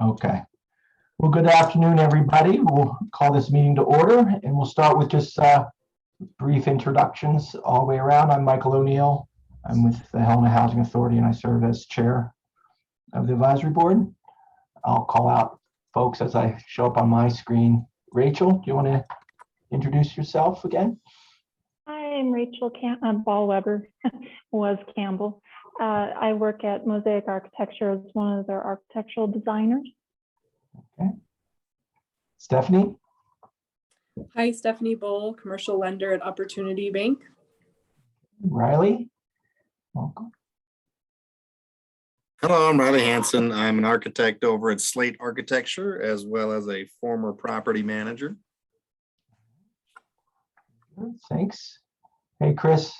Okay. Well, good afternoon, everybody. We'll call this meeting to order, and we'll start with just brief introductions all the way around. I'm Michael O'Neill. I'm with the Helena Housing Authority, and I serve as chair of the advisory board. I'll call out folks as I show up on my screen. Rachel, do you want to introduce yourself again? Hi, I'm Rachel Ball-Weber, was Campbell. I work at Mosaic Architecture as one of their architectural designers. Okay. Stephanie? Hi, Stephanie Bull, commercial lender at Opportunity Bank. Riley? Welcome. Hello, I'm Riley Hanson. I'm an architect over at Slate Architecture, as well as a former property manager. Thanks. Hey, Chris.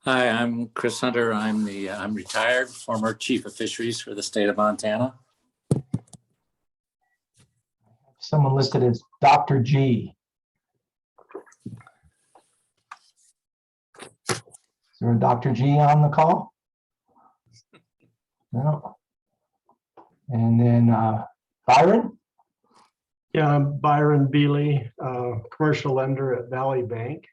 Hi, I'm Chris Hunter. I'm retired, former chief of fisheries for the state of Montana. Someone listed as Dr. G. Is there a Dr. G on the call? No. And then Byron? Yeah, I'm Byron Beely, commercial lender at Valley Bank.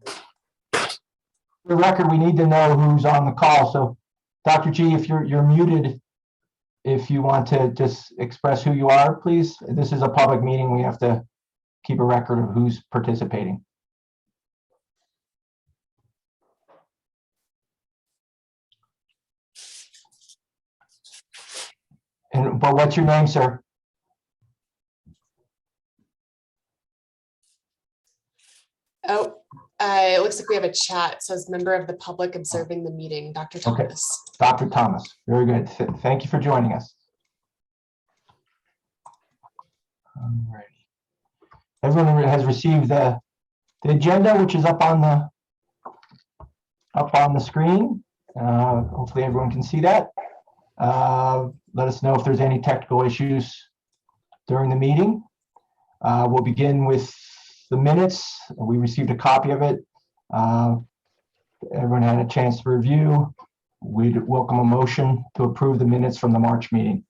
For the record, we need to know who's on the call. So Dr. G, if you're muted, if you want to just express who you are, please. This is a public meeting. We have to keep a record of who's participating. But what's your name, sir? Oh, it looks like we have a chat. It says member of the public observing the meeting, Dr. Okay. Thomas. Dr. Thomas. Very good. Thank you for joining us. All right. Everyone has received the agenda, which is up on the screen. Hopefully everyone can see that. Let us know if there's any technical issues during the meeting. We'll begin with the minutes. We received a copy of it. Everyone had a chance to review. We'd welcome a motion to approve the minutes from the March meeting.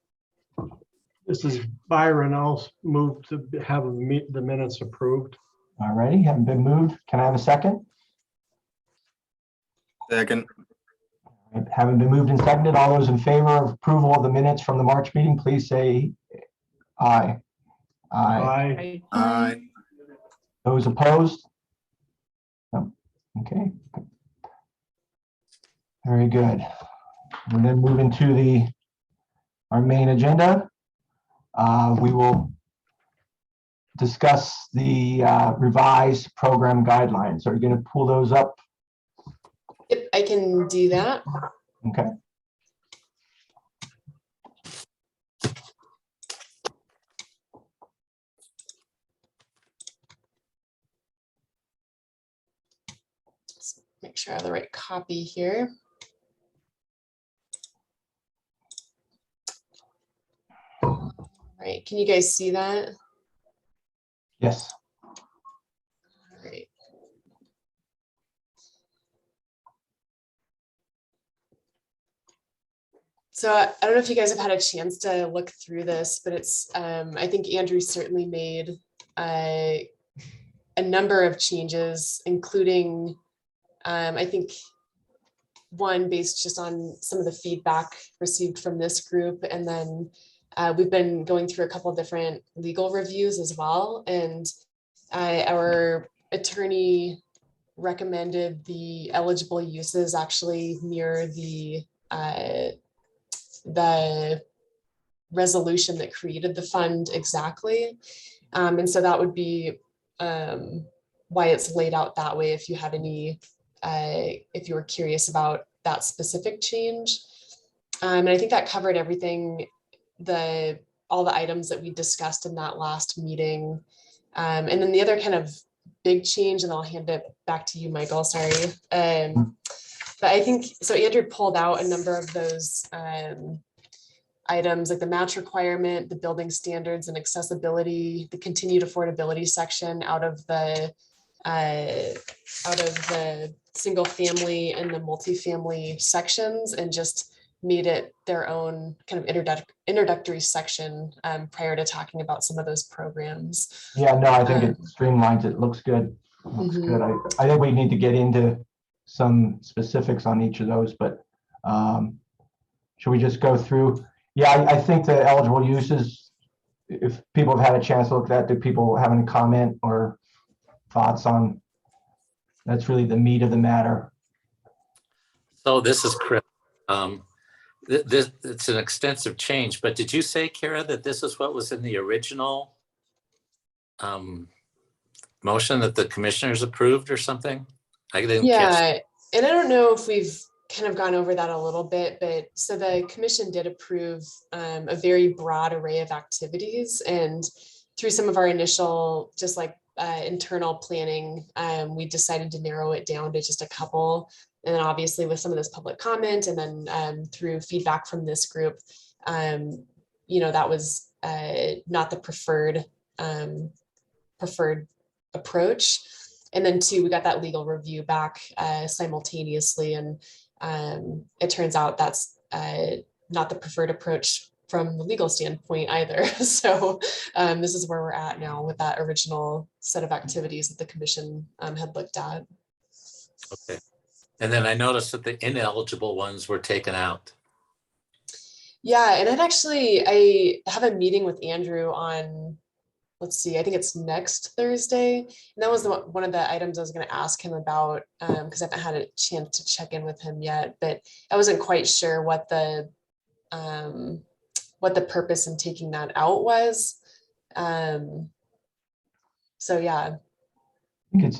This is Byron. I'll move to have the minutes approved. All righty, haven't been moved. Can I have a second? Second. Haven't been moved and seconded. All those in favor of approval of the minutes from the March meeting, please say aye. Aye. Aye. Those opposed? No. Okay. Very good. And then move into our main agenda. We will discuss the revised program guidelines. Are you going to pull those up? Yep, I can do that. Okay. Just make sure I have the right copy here. All right, can you guys see that? Yes. All right. So I don't know if you guys have had a chance to look through this, but it's, I think Andrew certainly made a number of changes, including, I think, one based just on some of the feedback received from this group. And then we've been going through a couple of different legal reviews as well. And our attorney recommended the eligible uses actually mirror the resolution that created the fund exactly. And so that would be why it's laid out that way if you had any, if you were curious about that specific change. And I think that covered everything, all the items that we discussed in that last meeting. And then the other kind of big change, and I'll hand it back to you, Michael, sorry. But I think, so Andrew pulled out a number of those items like the match requirement, the building standards and accessibility, the continued affordability section out of the single family and the multifamily sections and just made it their own kind of introductory section prior to talking about some of those programs. Yeah, no, I think it streamlines. It looks good. Looks Mhm. good. I think we need to get into some specifics on each of those, but should we just go through? Yeah, I think the eligible uses, if people have had a chance to look at that, do people have any comment or thoughts on? That's really the meat of the matter. So this is Chris. It's an extensive change, but did you say, Kara, that this is what was in the original motion that the commissioners approved or something? I didn't catch. Yeah, and I don't know if we've kind of gone over that a little bit, but so the commission did approve a very broad array of activities, and through some of our initial just like internal planning, we decided to narrow it down to just a couple. And then obviously with some of this public comment and then through feedback from this group, you know, that was not the preferred approach. And then two, we got that legal review back simultaneously. And it turns out that's not the preferred approach from the legal standpoint either. So this is where we're at now with that original set of activities that the commission had looked at. Okay. And then I noticed that the ineligible ones were taken out. Yeah, and I have a meeting with Andrew on, let's see, I think it's next Thursday. And that was one of the items I was going to ask him about because I haven't had a chance to check in with him yet, but I wasn't quite sure what the purpose in taking that out was. So yeah.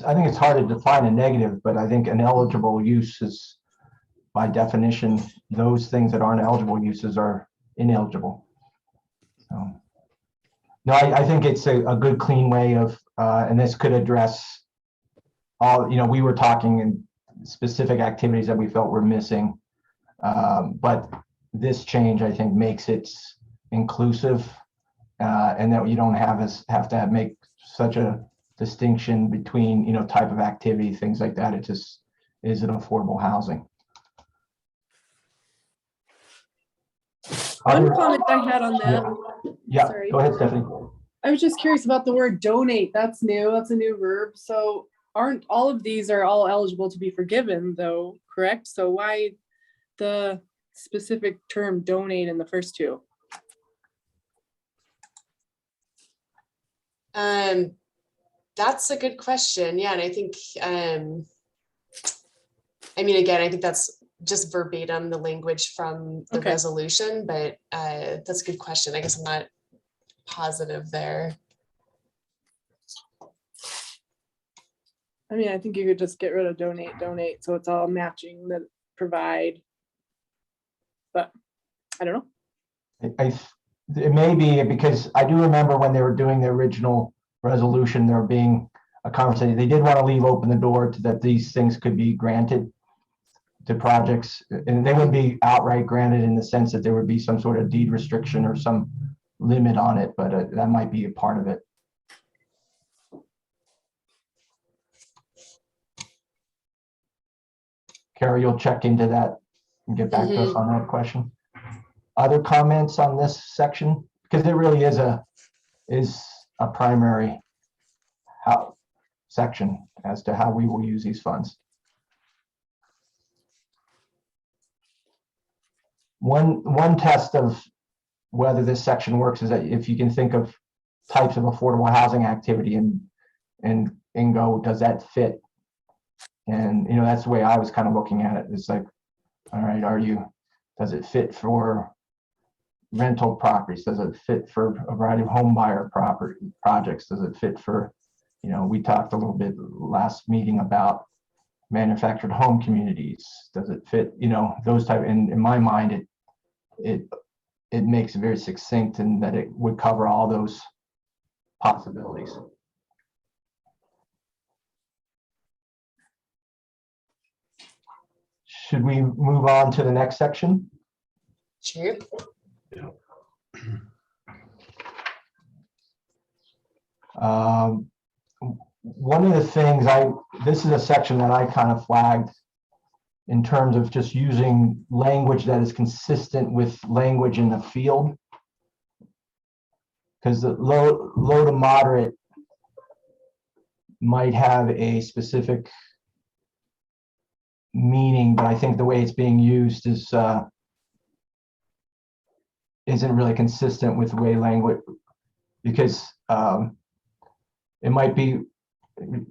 I think it's hard to define a negative, but I think an eligible use is, by definition, those things that aren't eligible uses are ineligible. So, no, I think it's a good, clean way of, and this could address all, you know, we were talking in specific activities that we felt were missing. But this change, I think, makes it inclusive and that you don't have to make such a distinction between, you know, type of activity, things like that. It just is an affordable housing. One comment I had on that. Yeah, Sorry. go ahead, Stephanie. I was just curious about the word donate. That's new. That's a new verb. So aren't all of these are all eligible to be forgiven though, correct? So why the specific term donate in the first two? That's a good question. Yeah, and I think, I mean, again, I think that's just verbatim the language from the Okay. resolution, but that's a good question. I guess I'm not positive there. I mean, I think you could just get rid of donate. So it's all matching the provide. But I don't know. It may be because I do remember when they were doing the original resolution, there being a conversation. They did want to leave open the door to that these things could be granted to projects, and they wouldn't be outright granted in the sense that there would be some sort of deed restriction or some limit on it, but that might be a part of it. Carrie, you'll check into that and get back to us on that question. Other comments on this section? Because it really is a primary section as to how we will use these funds. One test of whether this section works is that if you can think of types of affordable housing activity and go, does that fit? And, you know, that's the way I was kind of looking at it. It's like, all right, does it fit for rental properties? Does it fit for a variety of home buyer projects? Does it fit for, you know, we talked a little bit last meeting about manufactured home communities. Does it fit, you know, those type? And in my mind, it makes it very succinct and that it would cover all those possibilities. Should we move on to the next section? Sure. one of the things this is a section that I kind of flagged in terms of just using language that is consistent with language in the field. Because the low to moderate might have a specific meaning, but I think the way it's being used is isn't really consistent with the way language, because it might be,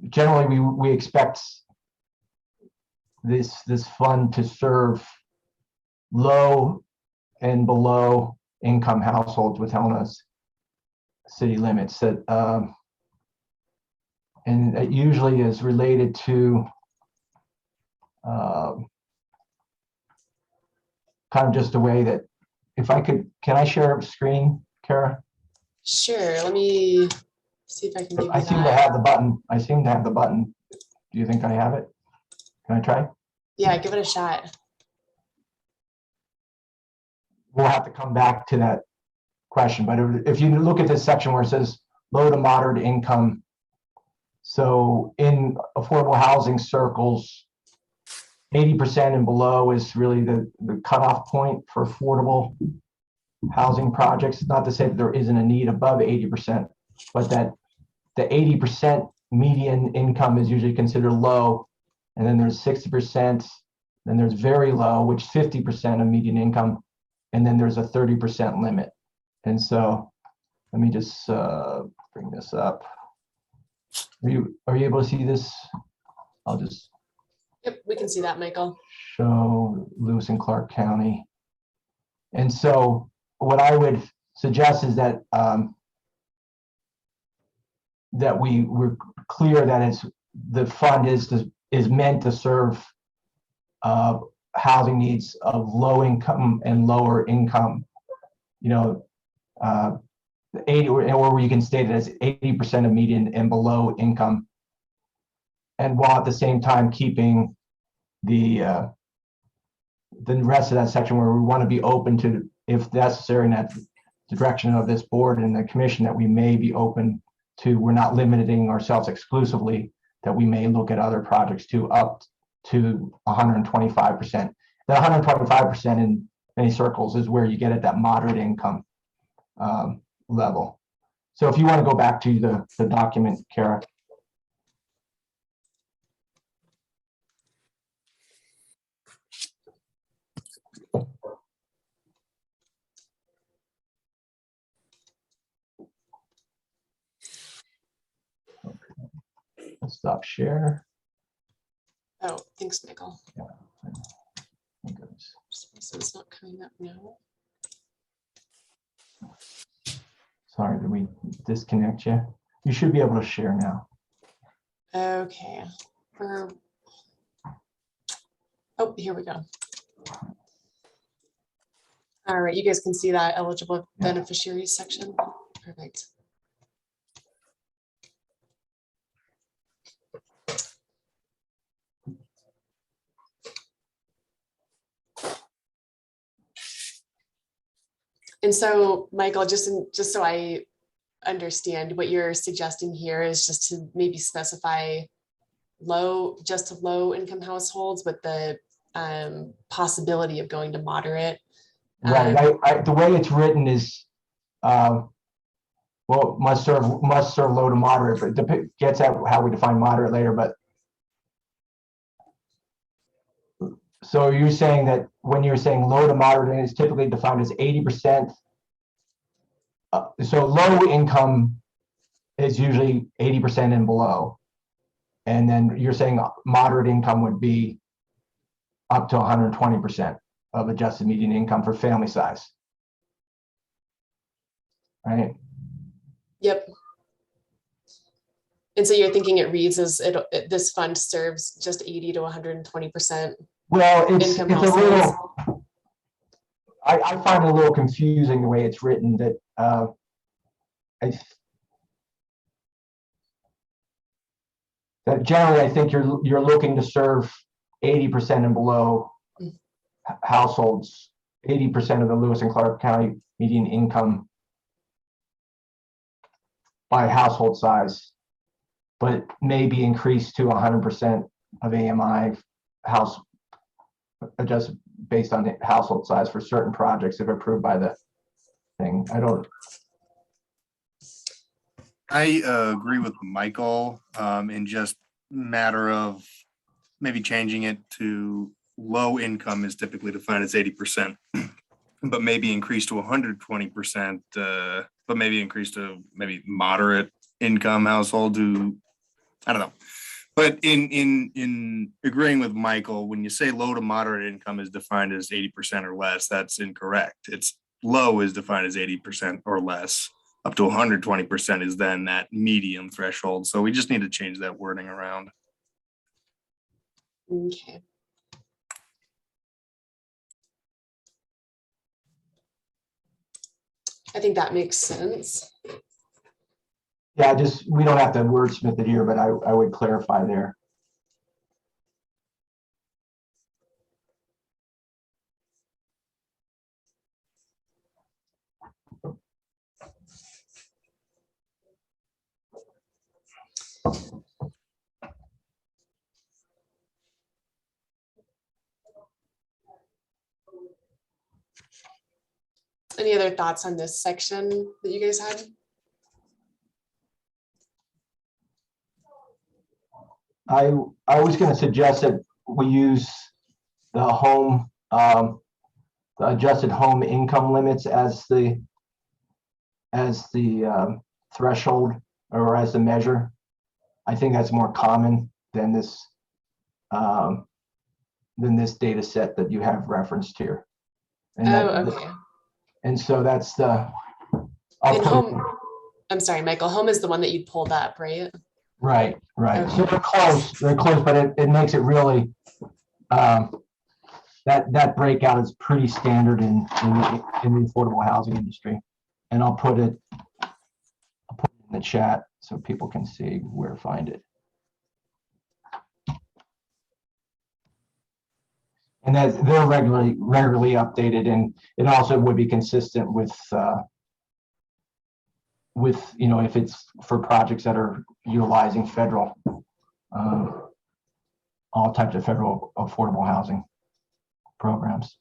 generally we expect this fund to serve low and below income households with Helena's city limits, that and it usually is related to kind of just a way that, if I could, can I share a screen, Kara? Sure, let me see if I can give you I seem to that. have the button. I seem to have the button. Do you think I have it? Can I try? Yeah, give it a shot. We'll have to come back to that question, but if you look at this section where it says low to moderate income, so in affordable housing circles, 80% and below is really the cutoff point for affordable housing projects. Not to say that there isn't a need above 80%, but that the 80% median income is usually considered low. And then there's 60%, then there's very low, which is 50% of median income. And then there's a 30% limit. And so let me just bring this up. Are you able to see this? I'll just Yep, we can see that, Michael. show Lewis and Clark County. And so what I would suggest is that that we're clear that the fund is meant to serve housing needs of low income and lower income, 80, or you can state it as 80% of median and below income, and while at the same time keeping the rest of that section where we want to be open to, if necessary, in that direction of this board and the commission, that we may be open to, we're not limiting ourselves exclusively, that we may look at other projects to up to 125%. The 125% in many circles is where you get at that moderate income level. So if you want to go back to the document, Kara. Stop share. Oh, thanks, Michael. Thank goodness. So it's not coming up now. Sorry, did we disconnect you? You should be able to share now. Okay. Oh, here we go. All right, you guys can see that eligible beneficiaries section. Perfect. And so, Michael, just so I understand, what you're suggesting here is just to maybe specify just to low income households with the possibility of going to moderate. Right. The way it's written is, well, must serve low to moderate, but it gets at how we define moderate later. But so you're saying that when you're saying low to moderate, it's typically defined as 80%. So low income is usually 80% and below. And then you're saying moderate income would be up to 120% of adjusted median income for family size. Right? Yep. And so you're thinking it reads as this fund serves just 80 to 120%. Well, it's a households. little, I find it a little confusing the way it's written, that that generally I think you're looking to serve 80% and below households, 80% of the Lewis and Clark County median income by household size. but may be increased to 100% of AMI house adjusted based on the household size for certain projects if approved by the thing. I agree with Michael in just matter of maybe changing it to low income is typically defined as 80%, but maybe increased to 120%, but maybe increased to maybe moderate income household to, I don't know. But in agreeing with Michael, when you say low to moderate income is defined as 80% or less, that's incorrect. It's low is defined as 80% or less. Up to 120% is then that medium threshold. So we just need to change that wording around. Okay. I think that makes sense. Yeah, we don't have to wordsmith it here, but I would clarify there. Any other thoughts on this section that you guys had? I was going to suggest that we use the home, the adjusted home income limits as the threshold or as the measure. I think that's more common than this data set that you have referenced here. And Okay. And so that's the. And home, I'm sorry, Michael, home is the one that you pulled up, right? Right. Okay. So they're close, but it makes it really, that breakout is pretty standard in the affordable housing industry. And I'll put it in the chat so people can see where to find it. And that they're regularly updated, and it also would be consistent with if it's for projects that are utilizing federal, all types of federal affordable housing programs.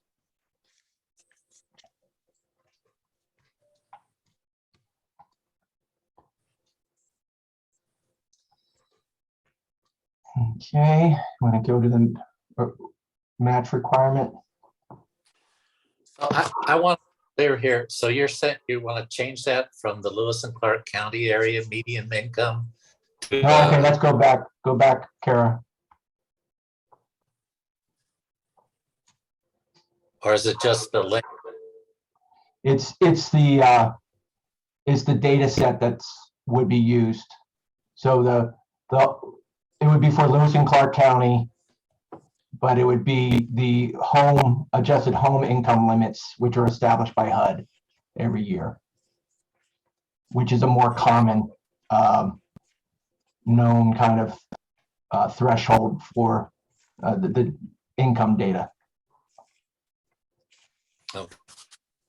Okay, want to go to the match requirement? So I want to clear here. So you're saying you want to change that from the Lewis and Clark County area median income to Okay, let's go back, Kara. or is it just the link? It's the data set that's would be used. So it would be for Lewis and Clark County, but it would be the adjusted home income limits, which are established by HUD every year, which is a more common known kind of threshold for the income data. Okay.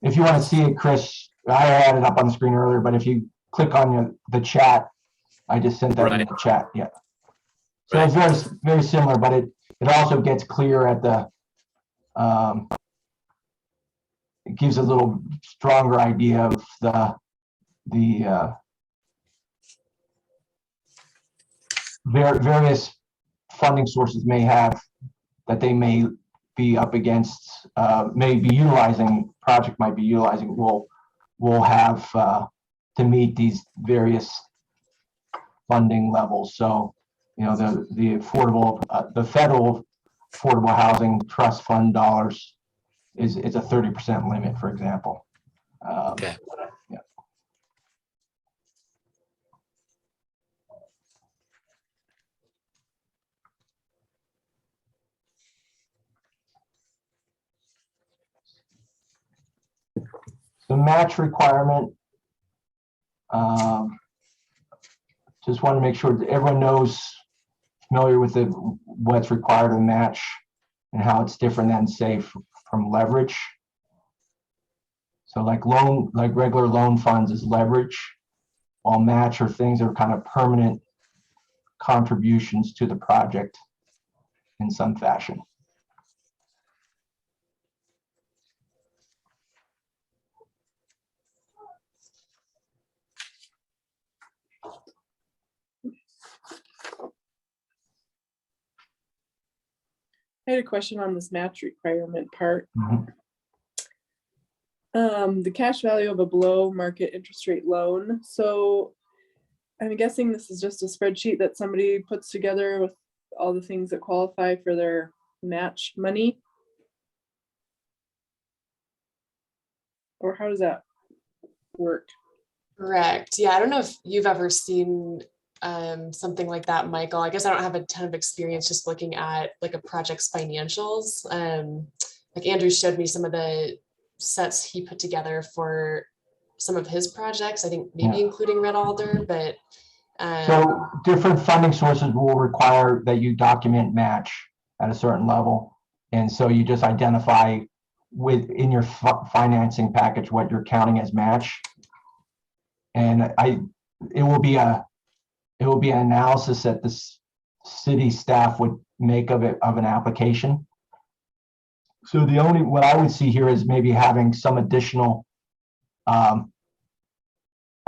If you want to see it, Chris, I had it up on the screen earlier, but if you click on the chat, I just sent that in the chat. Yeah. So it's very, very similar, but it also gets clear at the, it gives a little stronger idea of the various funding sources may have that they may be up against, may be utilizing, project might be utilizing, will have to meet these various funding levels. So, the affordable, the federal affordable housing trust fund dollars is a 30% limit, for example. Okay. Yeah. The match requirement, just want to make sure that everyone knows, familiar with what's required to match and how it's different than, say, from leverage. So like regular loan funds is leverage, while match or things are kind of permanent contributions to the project in some fashion. I had a question on this match requirement part. Mhm. The cash value of a below market interest rate loan. So I'm guessing this is just a spreadsheet that somebody puts together with all the things that qualify for their match money? Or how does that work? Correct. Yeah, I don't know if you've ever seen something like that, Michael. I guess I don't have a ton of experience just looking at like a project's financials. Like Andrew showed me some of the sets he put together for some of his projects, I think maybe Yeah. including Red Alder, but So different funding sources will require that you document match at a certain level. And so you just identify within your financing package what you're counting as match. And it will be an analysis that the city staff would make of an application. So what I would see here is maybe having some additional, I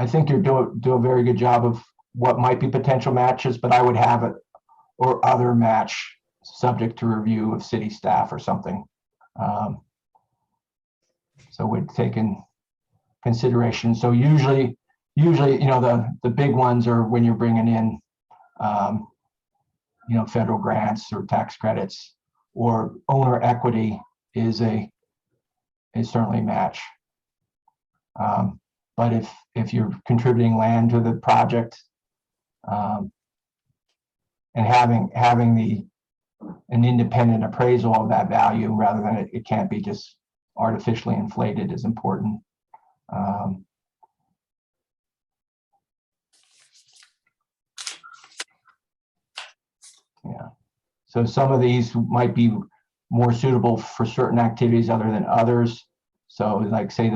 think you're do a very good job of what might be potential matches, but I would have it or other match subject to review of city staff or something. So we'd take in consideration. So usually, the big ones are when you're bringing in, federal grants or tax credits, or owner equity is certainly match. But if you're contributing land to the project, and having an independent appraisal of that value rather than it can't be just artificially inflated is important. Yeah. So some of these might be more suitable for certain activities other than others. So like say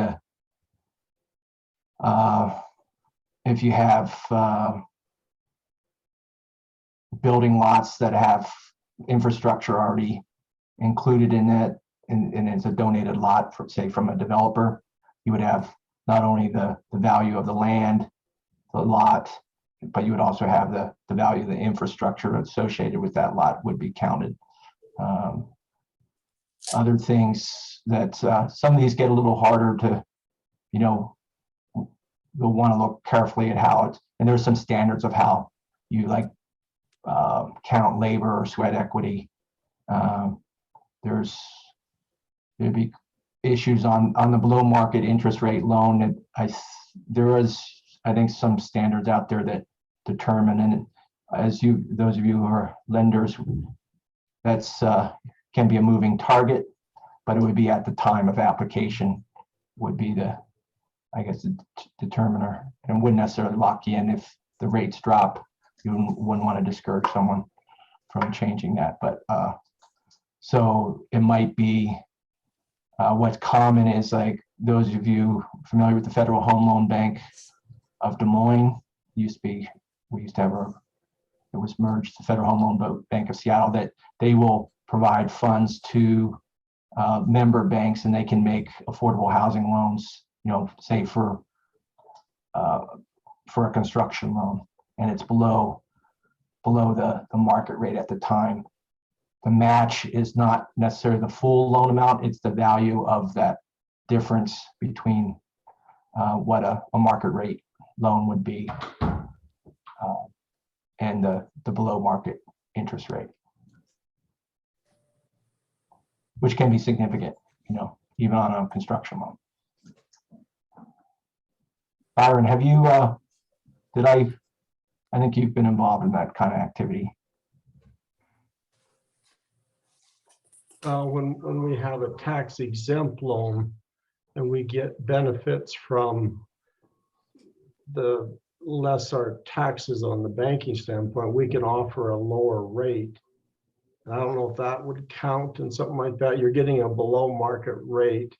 if you have building lots that have infrastructure already included in it, and it's a donated lot from a developer, you would have not only the value of the land, the lot, but you would also have the value of the infrastructure associated with that lot would be counted. Other things that some of these get a little harder to, you'll want to look carefully at how it, and there's some standards of how you count labor or sweat equity. There'd be issues on the below market interest rate loan, and there is, I think, some standards out there that determine, and those of you who are lenders, that's can be a moving target, but it would be at the time of application would be the determiner, and wouldn't necessarily lock you in. If the rates drop, you wouldn't want to discourage someone from changing that. But so it might be what's common is like those of you familiar with the Federal Home Loan Bank of Des Moines, we used to have it was merged, the Federal Home Loan Bank of Seattle, that they will provide funds to member banks, and they can make affordable housing loans, say for a construction loan, and it's below the market rate at the time. The match is not necessarily the full loan amount, it's the value of that difference between what a market rate loan would be and the below market interest rate, which can be significant, even on a construction loan. Byron, have you, I think you've been involved in that kind of activity. When we have a tax exempt loan and we get benefits from the lesser taxes on the banking standpoint, we can offer a lower rate. I don't know if that would count in something like that. You're getting a below market rate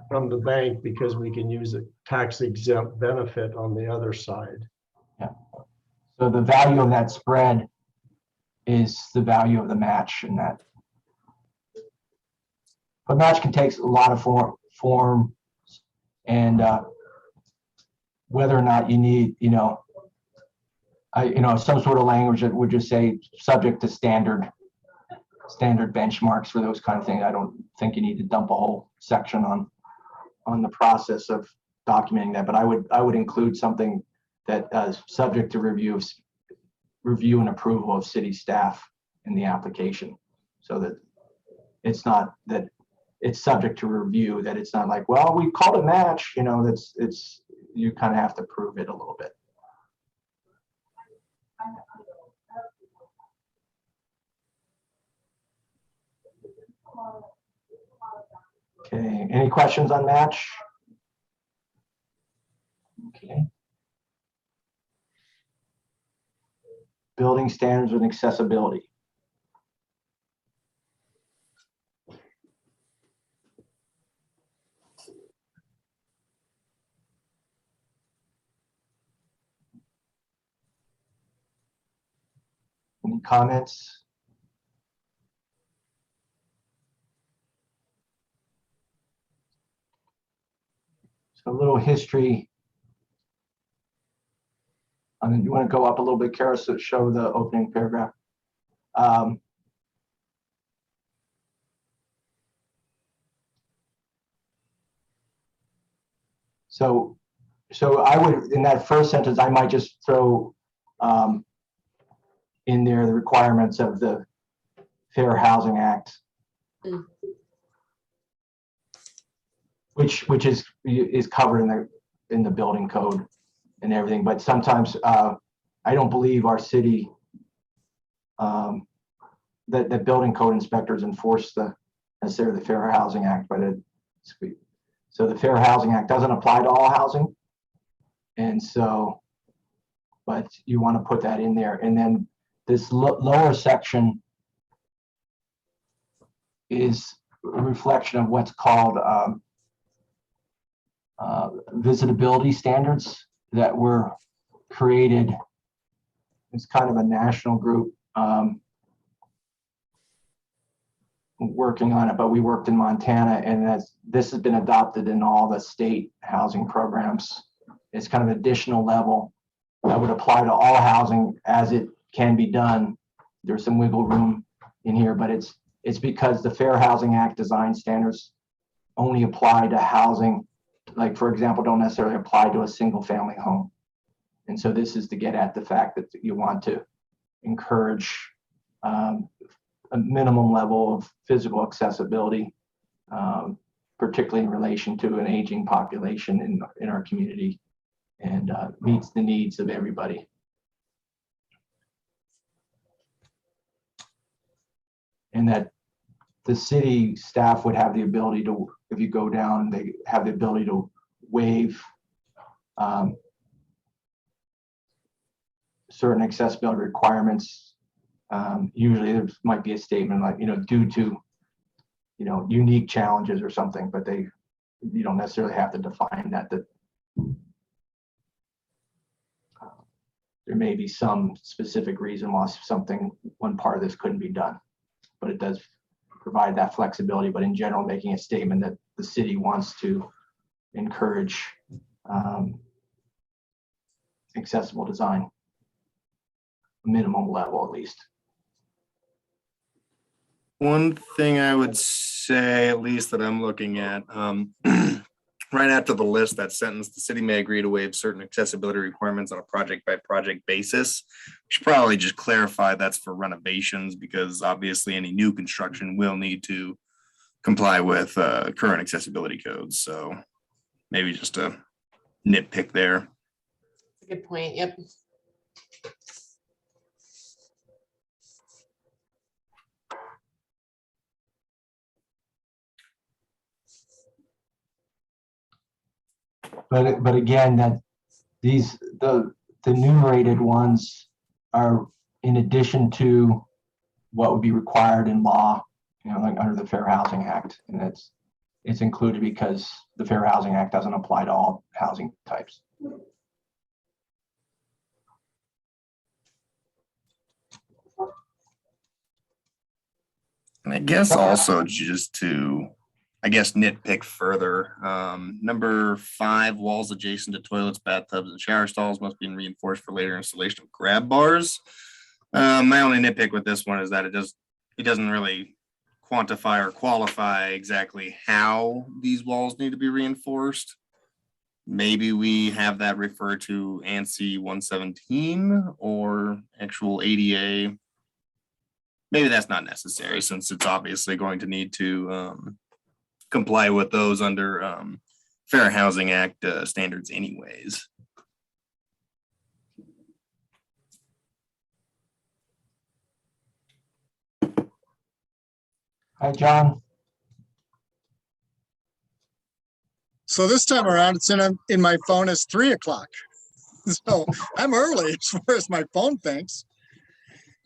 from the bank because we can use a tax exempt benefit on the other side. So the value of that spread is the value of the match in that. But match can take a lot of form and whether or not you need, some sort of language that would just say subject to standard benchmarks for those kind of things. I don't think you need to dump a whole section on the process of documenting that, but I would include something that is subject to review and approval of city staff in the application, so that it's not that it's subject to review, that it's not like, well, we called it match, it's you kind of have to prove it a little bit. Okay, any questions on match? Okay. Building standards and accessibility. Any comments? So a little history. You want to go up a little bit, Kara, so show the opening paragraph. So I would, in that first sentence, I might just throw in there the requirements of the Fair Housing Act, which is covered in the building code and everything. But sometimes I don't believe our city that building code inspectors enforce necessarily the Fair Housing Act, but so the Fair Housing Act doesn't apply to all housing, and so, but you want to put that in there. And then this lower section is a reflection of what's called visitability standards that were created. It's kind of a national group working on it, but we worked in Montana, and this has been adopted in all the state housing programs. It's kind of an additional level that would apply to all housing as it can be done. There's some wiggle room in here, but it's because the Fair Housing Act design standards only apply to housing, like, for example, don't necessarily apply to a single family home. And so this is to get at the fact that you want to encourage a minimum level of physical accessibility, particularly in relation to an aging population in our community, and meets the needs of everybody. And that the city staff would have the ability to, if you go down, they have the ability to waive certain accessibility requirements. Usually there might be a statement like, due to, unique challenges or something, but you don't necessarily have to define that there may be some specific reason why one part of this couldn't be done, but it does provide that flexibility. But in general, making a statement that the city wants to encourage accessible design, minimum level at least. One thing I would say, at least that I'm looking at, right after the list, that sentence, the city may agree to waive certain accessibility requirements on a project by project basis. We should probably just clarify that's for renovations, because obviously any new construction will need to comply with current accessibility codes. So maybe just a nitpick there. That's a good point. Yep. But again, that the enumerated ones are in addition to what would be required in law, like under the Fair Housing Act, and it's included because the Fair Housing Act doesn't apply to all housing types. And I guess also just to, I guess, nitpick further, number 5, walls adjacent to toilets, bathtubs, and shower stalls must be reinforced for later installation of grab bars. My only nitpick with this one is that it doesn't really quantify or qualify exactly how these walls need to be reinforced. Maybe we have that referred to ANSI 117 or actual ADA. Maybe that's not necessary since it's obviously going to need to comply with those under Fair Housing Act standards anyways. Hi, John. So this time around, it's in my phone as 3 o'clock. So I'm early as far as my phone thinks.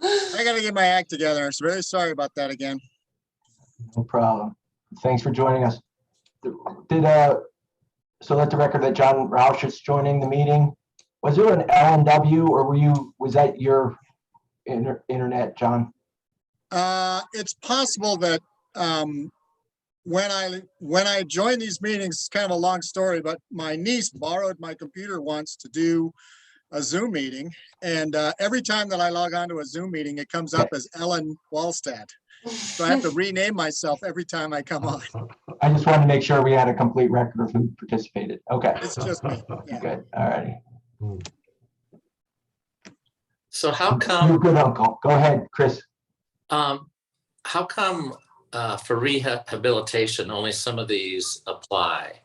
I got to get my act together. I'm really sorry about that again. No problem. Thanks for joining us. So let the record that John Roush is joining the meeting. Was there an LNW or was that your internet, John? It's possible that when I join these meetings, it's kind of a long story, but my niece borrowed my computer once to do a Zoom meeting. And every time that I log on to a Zoom meeting, it comes up as Ellen Wallstad. So I have to rename myself every time I come on. I just wanted to make sure we had a complete record of who participated. Okay, It's just me. Yeah. good. All righty. So how You're come, good, Uncle. Go ahead, Chris. how come for rehabilitation, only some of these apply?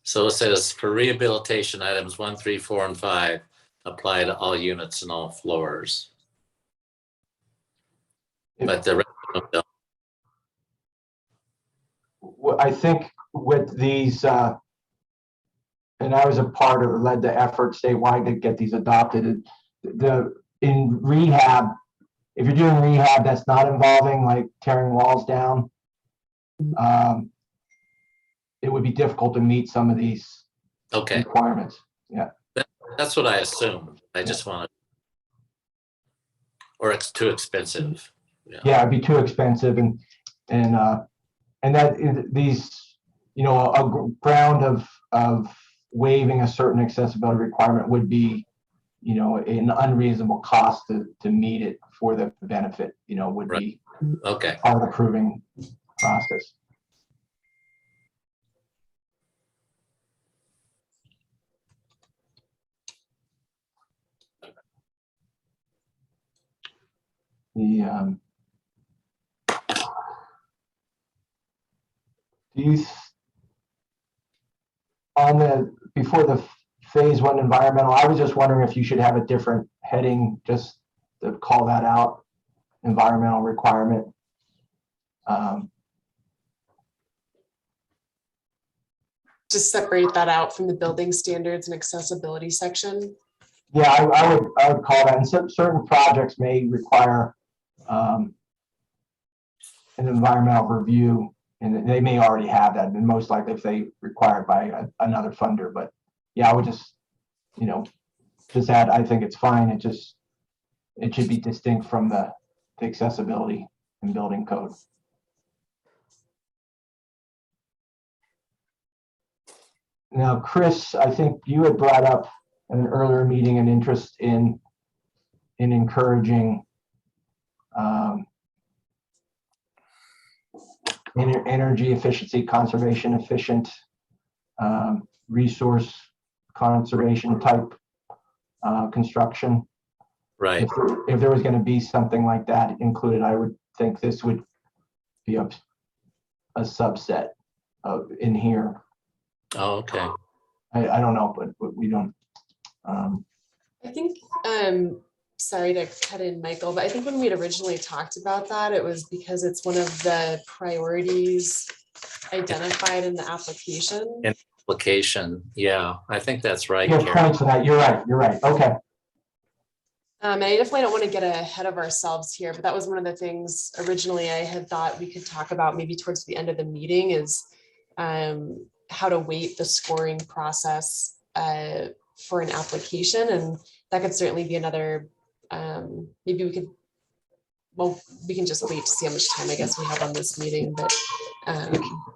So it says for rehabilitation items 1, 3, 4, and 5 apply to all units and all floors. But the rest of them don't. Well, I think with these, and I was a part of, led the effort statewide to get these adopted. In rehab, if you're doing rehab that's not involving like tearing walls down, it would be difficult to meet some of these Okay, requirements. Yeah. that's what I assumed. I just wanted, or it's too expensive. Yeah, it'd be too expensive and that these, a ground of waiving a certain accessibility requirement would be, an unreasonable cost to meet it for the benefit, would be Okay. part of the proving process. The these before the phase 1 environmental, I was just wondering if you should have a different heading just to call that out, environmental requirement. Just separate that out from the building standards and accessibility section. Yeah, I would call that. And certain projects may require an environmental review, and they may already have that, and most likely if they required by another funder. But yeah, I would just add, I think it's fine. It should be distinct from the accessibility and building code. Now, Chris, I think you had brought up in an earlier meeting an interest in encouraging energy efficiency, conservation efficient, resource conservation type construction. Right. If there was going to be something like that included, I would think this would be a subset of in here. Oh, okay. I don't know, but we don't. I think, sorry to cut in, Michael, but I think when we had originally talked about that, it was because it's one of the priorities identified in the application. Application. Yeah, I think that's right. You have Karen. points for that. You're right. Okay. And I definitely don't want to get ahead of ourselves here, but that was one of the things originally I had thought we could talk about maybe towards the end of the meeting is how to weight the scoring process for an application. And that could certainly be another, maybe we could well, we can just wait to see how much time I guess we have on this meeting, but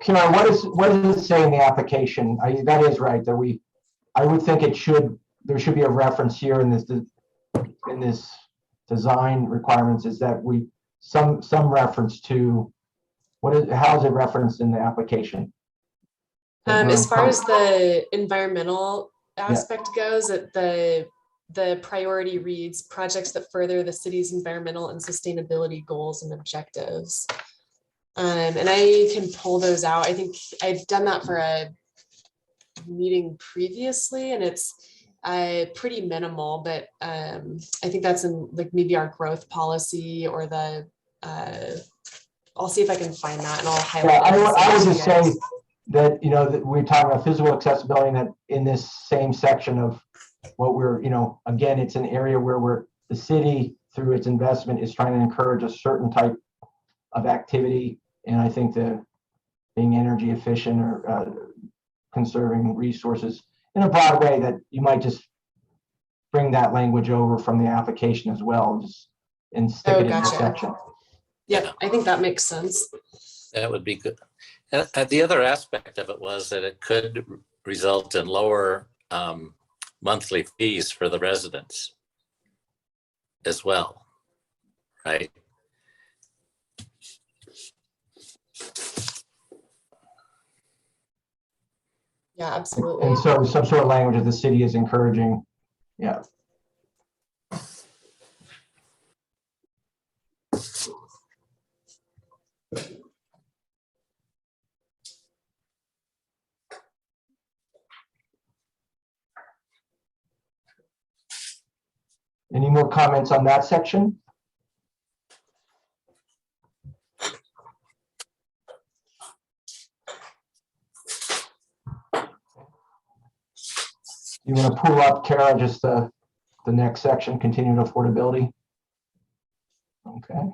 Karen, what does it say in the application? That is right, that I would think there should be a reference here in this design requirements, is that some reference to, how is it referenced in the application? as far as the environmental aspect goes, that the priority reads projects that further the city's environmental and sustainability goals and objectives. And I can pull those out. I think I've done that for a meeting previously, and it's pretty minimal, but I think that's in like maybe our growth policy or the I'll see if I can find that and I'll highlight it. I would just say that, that we're talking about physical accessibility, and that in this same section of what we're, again, it's an area where the city through its investment is trying to encourage a certain type of activity. And I think that being energy efficient or conserving resources in a broad way, that you might just bring that language over from the application as well, and stick it in the section. Yep, I think that makes sense. That would be good. And the other aspect of it was that it could result in lower monthly fees for the residents as well, right? Yeah, absolutely. And so some sort of language that the city is encouraging. Yeah. Any more comments on that section? You want to pull up, Kara, just the next section, continuing affordability? Okay.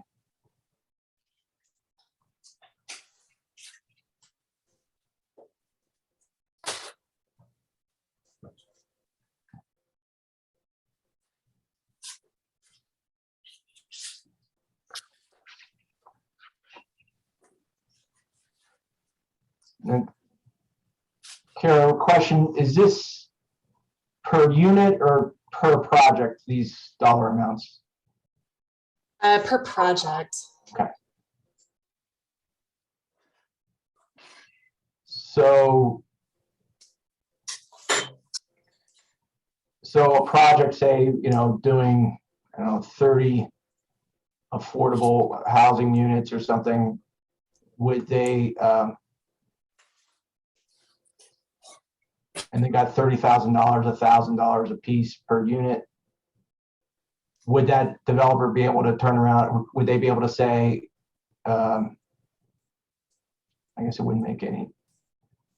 Kara, question, is this per unit or per project, these dollar amounts? Per project. Okay. So a project, say, doing, 30 affordable housing units or something, would they, and they got $30,000, $1,000 a piece per unit, would that developer be able to turn around? Would they be able to say, I guess it wouldn't make any,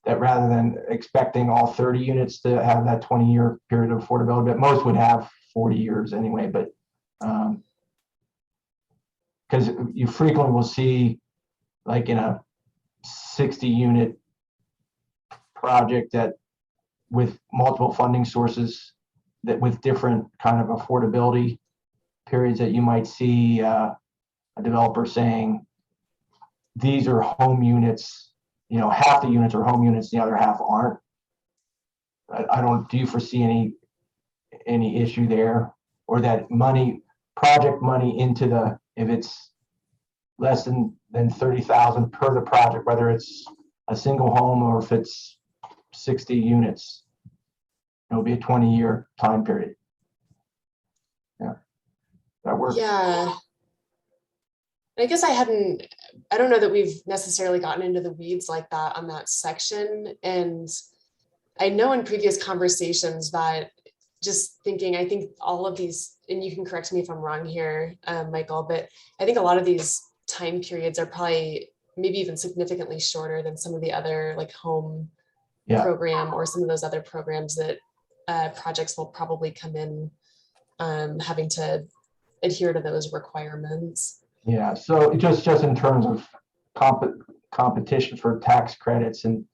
that rather than expecting all 30 units to have that 20-year period of affordability, but most would have 40 years anyway, but because you frequently will see, like in a 60-unit project that with multiple funding sources, that with different kind of affordability periods, that you might see a developer saying, these are home units, half the units are home units, the other half aren't. Do you foresee any issue there, or that project money into if it's less than 30,000 per the project, whether it's a single home or if it's 60 units, it'll be a 20-year time period. Yeah, that works. Yeah. I guess I don't know that we've necessarily gotten into the weeds like that on that section. And I know in previous conversations that just thinking, I think all of these, and you can correct me if I'm wrong here, Michael, but I think a lot of these time periods are probably maybe even significantly shorter than some of the other like home program or some of those other programs that projects will probably come in having to adhere to those requirements. Yeah, so just in terms of competition for tax credits and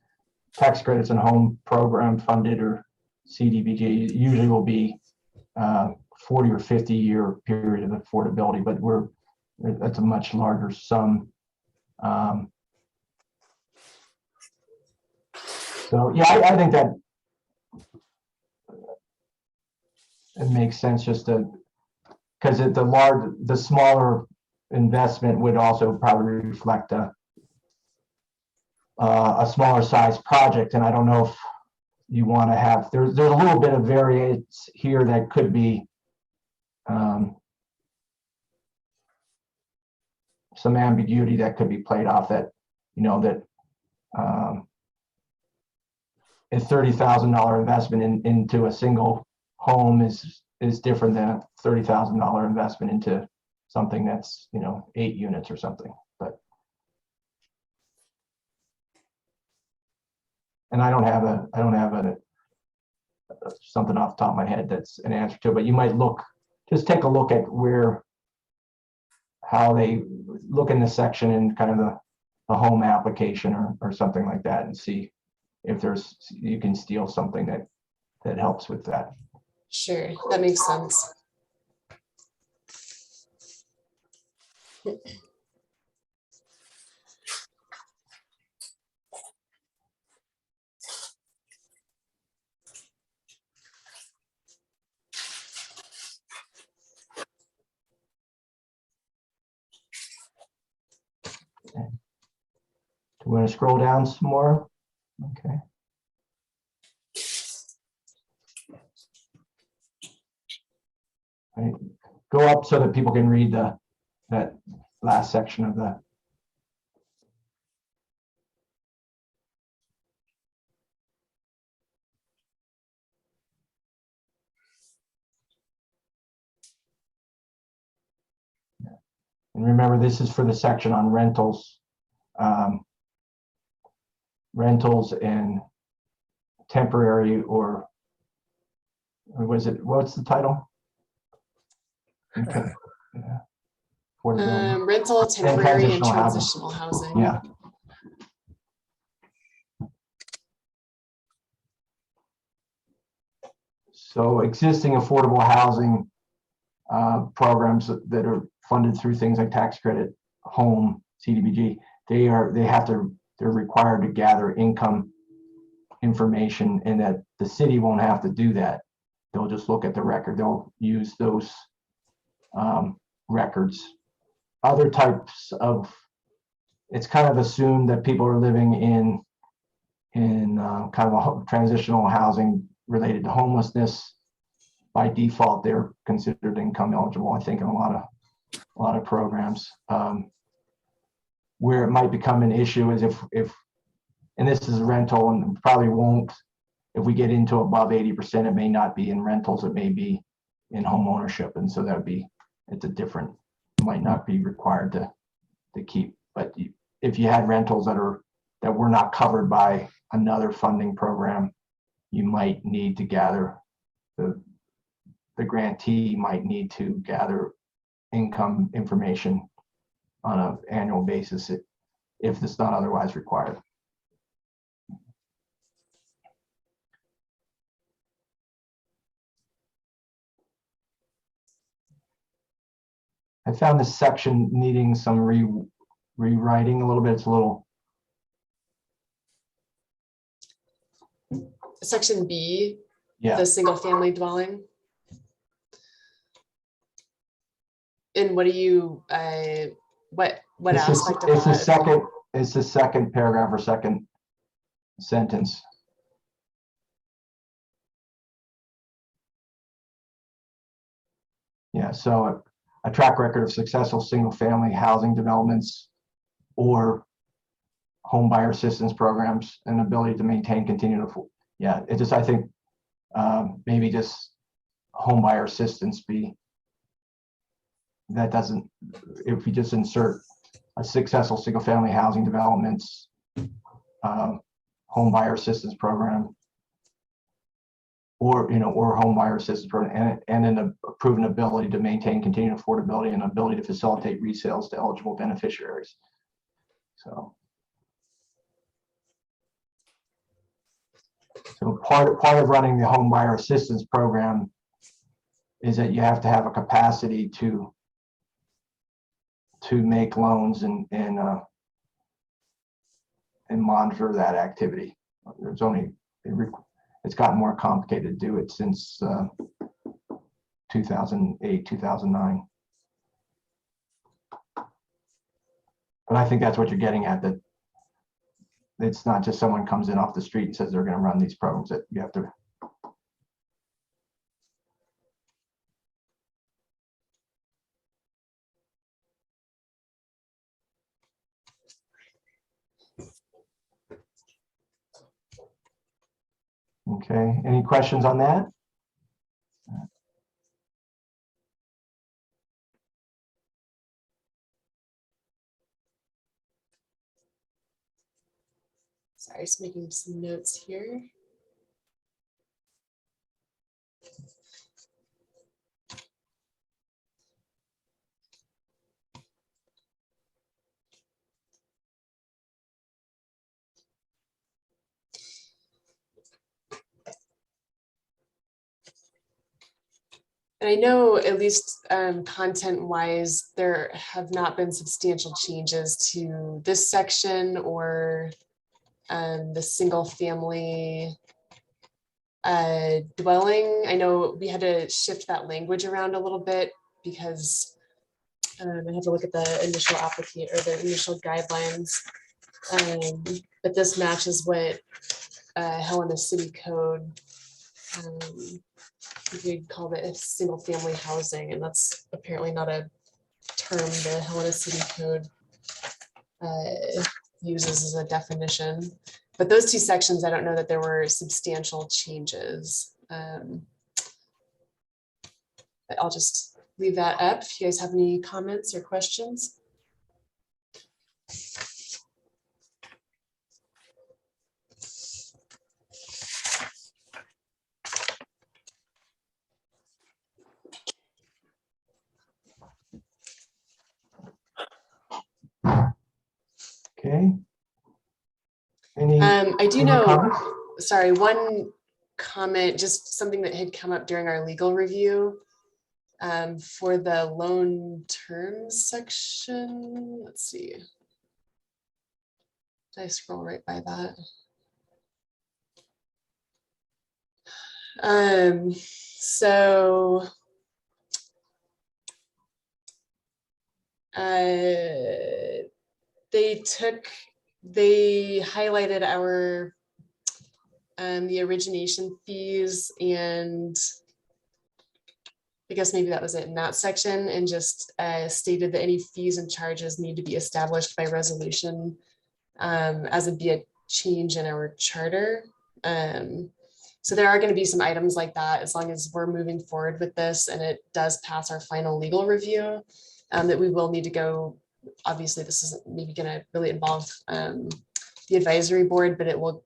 home program funded or CDBG usually will be 40 or 50 year period of affordability, but we're That's a much larger sum. So yeah, I think that it makes sense just to, because the smaller investment would also probably reflect a smaller size project, and I don't know if you want to have, there's a little bit of variance here that could be some ambiguity that could be played off, that, you know, that a $30,000 investment into a single home is different than a $30,000 investment into something that's, you know, 8 units or something. But and I don't have something off the top of my head that's an answer to it, but you might just take a look at how they look in the section in kind of the home application or something like that, and see if you can steal something that helps with that. Sure, that makes sense. Do we want to scroll down some more? Okay. All right. Go up so that people can read that last section of the. And remember, this is for the section on rentals. Rentals and temporary or what's the title? Okay. Yeah. Rental, temporary, and transitional housing. Yeah. So existing affordable housing programs that are funded through things like tax credit, home, CDBG, they're required to gather income information, and that the city won't have to do that. They'll just look at the record. They'll use those records. Other types of, it's kind of assumed that people are living in kind of a transitional housing related to homelessness. By default, they're considered income eligible, I think, in a lot of programs. Where it might become an issue is if and this is rental, and probably won't, if we get into above 80%, it may not be in rentals, it may be in home ownership, and so that would be, might not be required to keep. But if you had rentals that were not covered by another funding program, you might need to gather, the grantee might need to gather income information on an annual basis if it's not otherwise required. I found this section needing some rewriting a little bit. It's a little. Section B, Yeah. the single family dwelling. And what do you, what aspect of that? It's the second paragraph or second sentence. Yeah, so a track record of successful single-family housing developments or home buyer assistance programs and ability to maintain continued. Yeah, it just, I think maybe just home buyer assistance be, that doesn't, if we just insert a successful single-family housing developments, home buyer assistance program, or home buyer assistance program, and then a proven ability to maintain continued affordability and ability to facilitate resales to eligible beneficiaries. So part of running the home buyer assistance program is that you have to have a capacity to to make loans and monitor that activity. There's only, it's gotten more complicated to do it since 2008, 2009. But I think that's what you're getting at, that it's not just someone comes in off the street and says they're going to run these programs, that you have to. Okay, any questions on that? Sorry, just making some notes here. And I know, at least content-wise, there have not been substantial changes to this section or the single-family dwelling. I know we had to shift that language around a little bit because I have to look at the initial application or the initial guidelines. But this matches what Helena City Code we call it single family housing, and that's apparently not a term the Helena City Code uses as a definition. But those two sections, I don't know that there were substantial changes. But I'll just leave that up. If you guys have any comments or questions. Okay. Any I do any know, comments? sorry, one comment, just something that had come up during our legal review for the loan terms section. Let's see. Did I scroll right by that? So they highlighted our the origination fees, and I guess maybe that was it in that section, and just stated that any fees and charges need to be established by resolution as it'd be a change in our charter. So there are going to be some items like that, as long as we're moving forward with this and it does pass our final legal review, that we will need to go. Obviously, this isn't maybe going to really involve the advisory board, but it will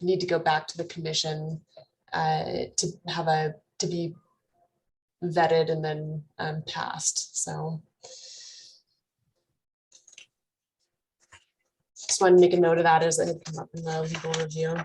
need to go back to the commission to be vetted and then passed. So just wanted to make a note of that as it had come up in the legal review.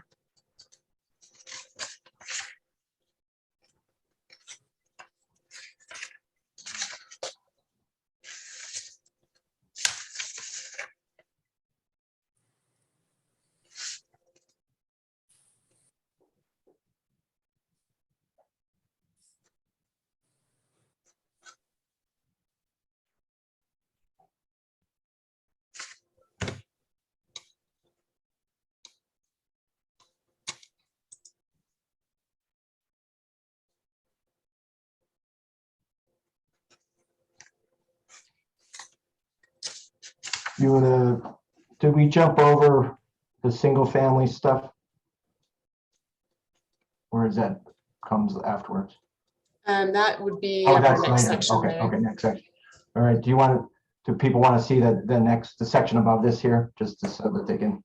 Did we jump over the single family stuff? Or is that comes afterwards? That would be Oh, our that's next later. section. Okay, there. okay, next section. All right, do people want to see the section above this here, just so that they can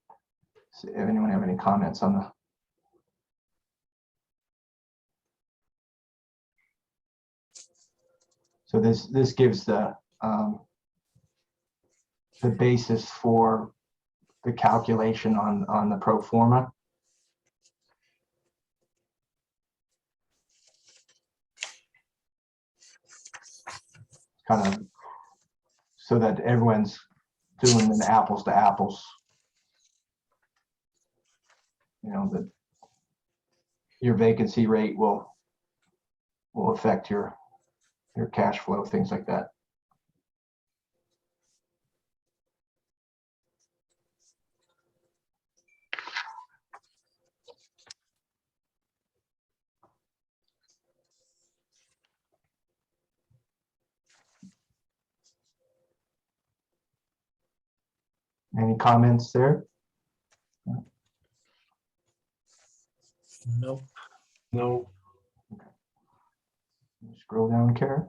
see if anyone have any comments on the. So this gives the basis for the calculation on the pro forma. Kind of so that everyone's doing an apples to apples. You know, that your vacancy rate will affect your cash flow, things like that. Any comments there? Nope. No, Scroll down, Kara.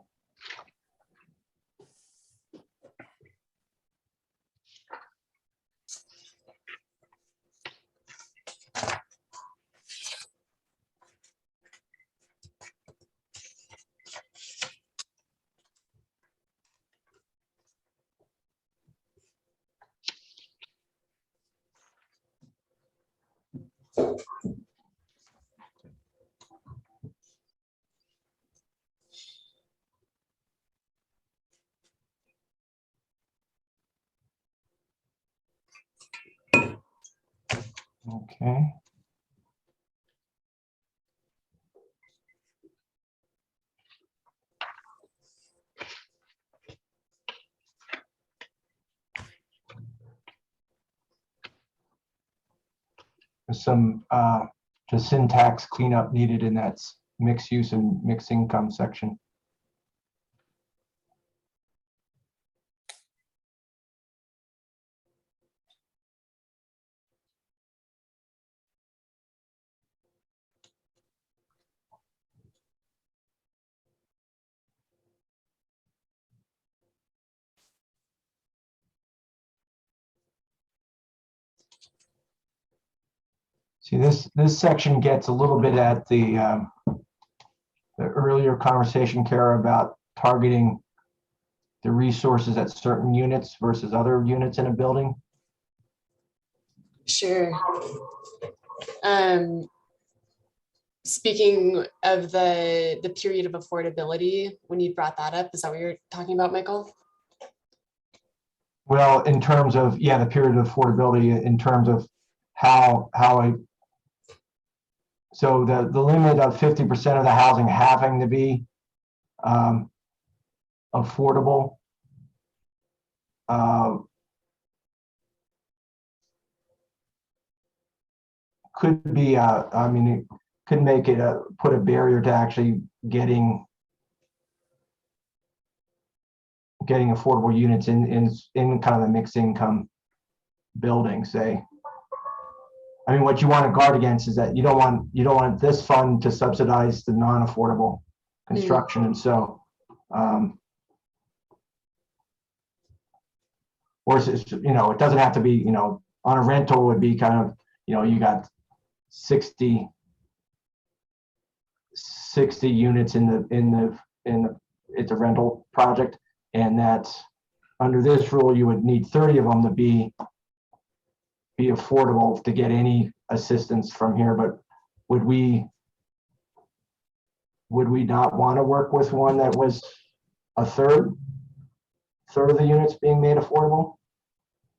Okay. There's some just syntax cleanup needed in that mixed use and mixed income section. See, this section gets a little bit at the earlier conversation, Kara, about targeting the resources at certain units versus other units in a building. Sure. Speaking of the period of affordability, when you brought that up, is that what you're talking about, Michael? Well, in terms of, yeah, the period of affordability, in terms of how so the limit of 50% of the housing having to be affordable. Could be, I mean, it could make it put a barrier to actually getting affordable units in kind of a mixed income building, say. I mean, what you want to guard against is that you don't want this fund to subsidize the non-affordable construction, and so, or it's, you know, it doesn't have to be, you know, on a rental would be kind of, you know, you got 60 units it's a rental project, and that's under this rule you would need 30 of them to be affordable to get any assistance from here. But would we not want to work with one that was a third of the units being made affordable?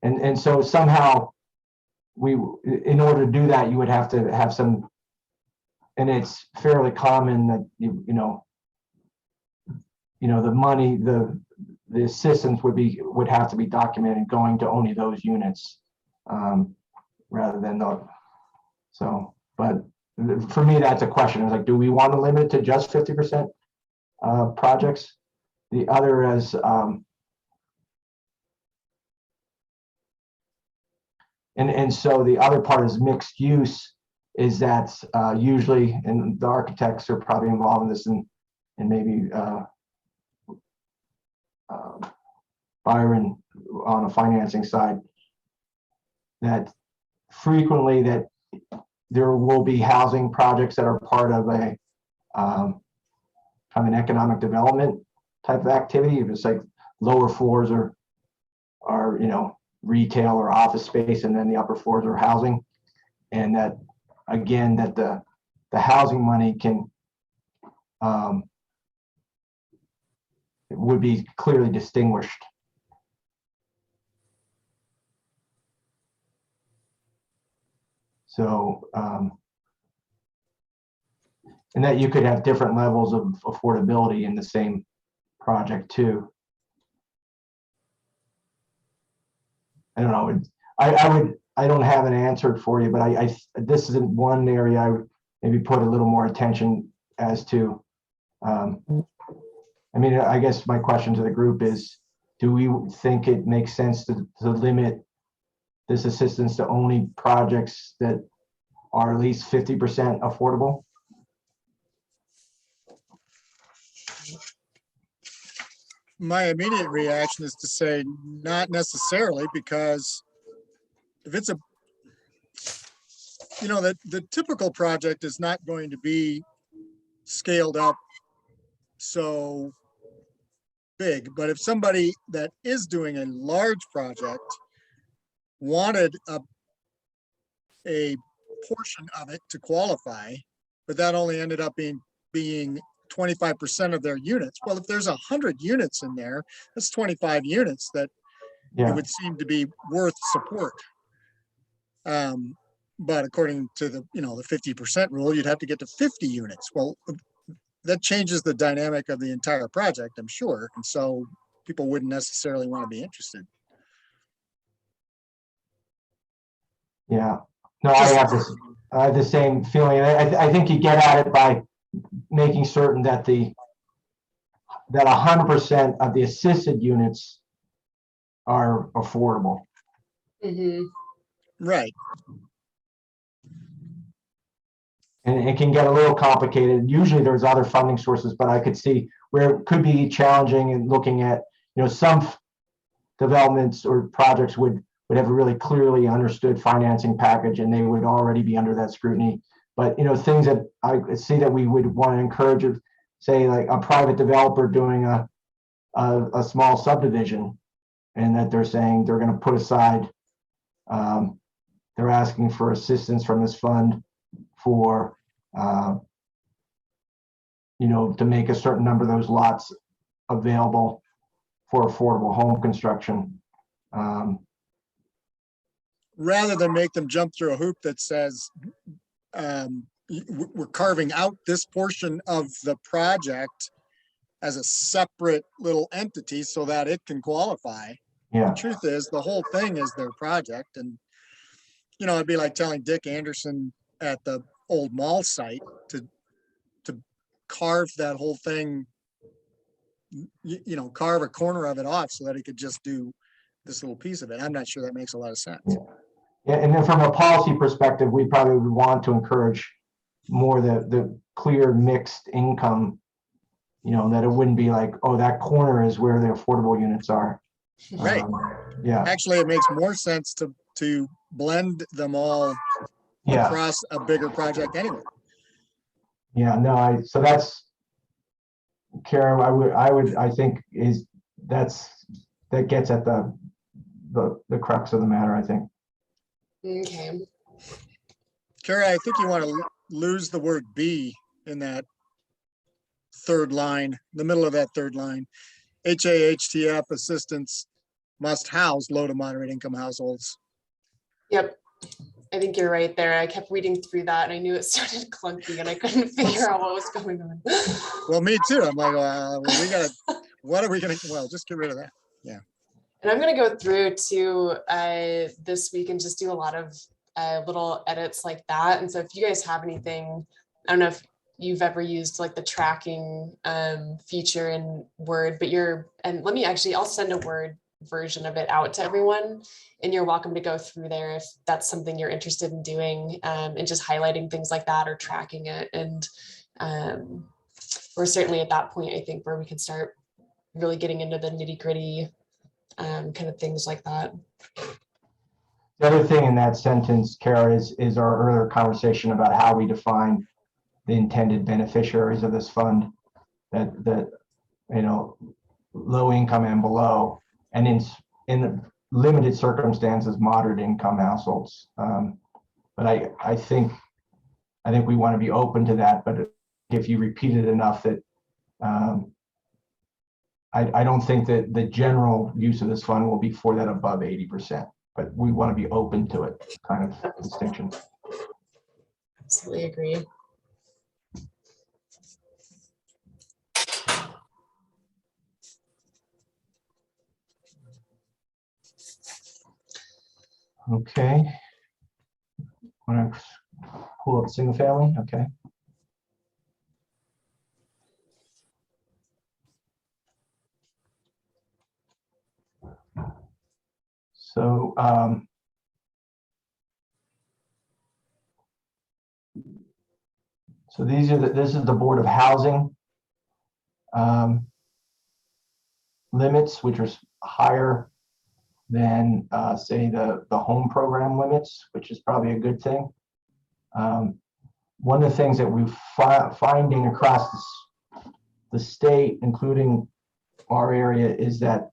And so somehow in order to do that, you would have to have some, and it's fairly common that you know the money, the assistance would have to be documented going to only those units, rather than but for me, that's a question. It's like, do we want to limit it to just 50% projects? The other is, and so the other part is mixed use, is that usually, and the architects are probably involved in this, and maybe Byron on a financing side, that frequently that there will be housing projects that are part of a kind of an economic development type of activity. If it's like lower floors are you know, retail or office space, and then the upper floors are housing, and that again, that the housing money can would be clearly distinguished So, and that you could have different levels of affordability in the same project too. I don't know. I don't have an answer for you, but this is one area I would maybe put a little more attention as to. I mean, I guess my question to the group is, do we think it makes sense to limit this assistance to only projects that are at least 50% affordable? My immediate reaction is to say not necessarily, because if it's the typical project is not going to be scaled up so big, but if somebody that is doing a large project wanted a portion of it to qualify, but that only ended up being 25% of their units. Well, if there's 100 units in there, that's 25 units that it would seem to be worth support. But according to the 50% rule, you'd have to get to 50 units. Well, that changes the dynamic of the entire project, I'm sure. And so people wouldn't necessarily want to be interested. Yeah, no, I have the same feeling. I think you get at it by making certain that 100% of the assisted units are affordable. Mm-hmm. Right. And it can get a little complicated. Usually there's other funding sources, but I could see where it could be challenging and looking at, some developments or projects would have a really clearly understood financing package and they would already be under that scrutiny. But, things that I see that we would want to encourage, say like a private developer doing a small subdivision, and that they're saying they're going to put aside, they're asking for assistance from this fund for, to make a certain number of those lots available for affordable home construction. Rather than make them jump through a hoop that says, we're carving out this portion of the project as a separate little entity so that it can qualify. Yeah. The truth is, the whole thing is their project. And, it'd be like telling Dick Anderson at the old mall site to carve that whole thing, carve a corner of it off so that he could just do this little piece of it. I'm not sure that makes a lot of sense. Yeah, and then from a policy perspective, we probably would want to encourage more the clear mixed income, that it wouldn't be like, oh, that corner is where the affordable units are. Right. Yeah. Actually, it makes more sense to blend them all across a bigger project anyway. Yeah, no, so that's, Karen, I think that gets at the crux of the matter, I think. Okay. Kara, I think you want to lose the word "be" in that third line, the middle of that third line. HAHTF assistance must house low to moderate income households. Yep. I think you're right there. I kept reading through that and I knew it started clunky and I couldn't figure out what was going on. Well, me too. I'm like, what are we going to, just get rid of that. Yeah. And I'm going to go through to this week and just do a lot of little edits like that. And so if you guys have anything, I don't know if you've ever used like the tracking feature in Word, but I'll send a Word version of it out to everyone and you're welcome to go through there if that's something you're interested in doing, and just highlighting things like that or tracking it. And we're certainly at that point, I think, where we can start really getting into the nitty-gritty kind of things like that. The other thing in that sentence, Kara, is our earlier conversation about how we define the intended beneficiaries of this fund, that low income and below, and in limited circumstances, moderate income households. But I think we want to be open to that. But if you repeat it enough, that I don't think that the general use of this fund will be for that above 80%. But we want to be open to it, kind of distinction. absolutely agree. Okay. Want to pull up single family? Okay. So, so this is the Board of Housing limits, which are higher than, say, the home program limits, which is probably a good thing. One of the things that we're finding across the state, including our area, is that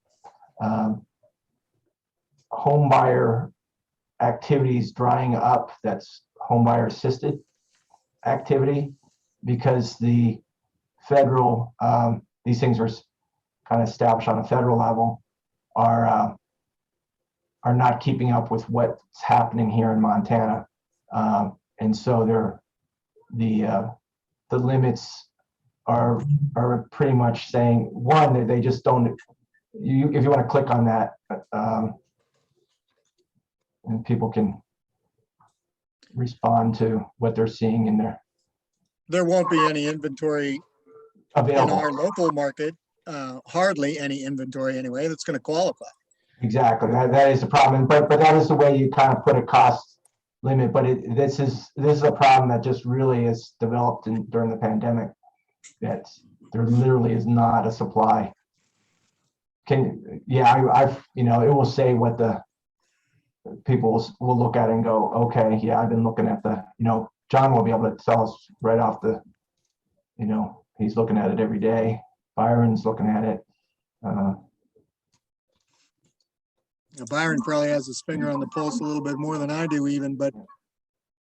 home buyer activities drying up. That's home buyer assisted activity, because the federal, these things are kind of established on a federal level, are not keeping up with what's happening here in Montana. And so the limits are pretty much saying, one, that they just don't, if you want to click on that, and people can respond to what they're seeing in there There won't be any inventory in available. our local market, hardly any inventory anyway, that's gonna qualify. Exactly, that is the problem, but that is the way you kind of put a cost limit, but this is a problem that just really is developed during the pandemic, that there literally is not a supply. I've, it will say what the people will look at and go, okay, yeah, I've been looking at John will be able to tell us right off the, he's looking at it every day. Byron's looking at it. Byron probably has his finger on the pulse a little bit more than I do even, but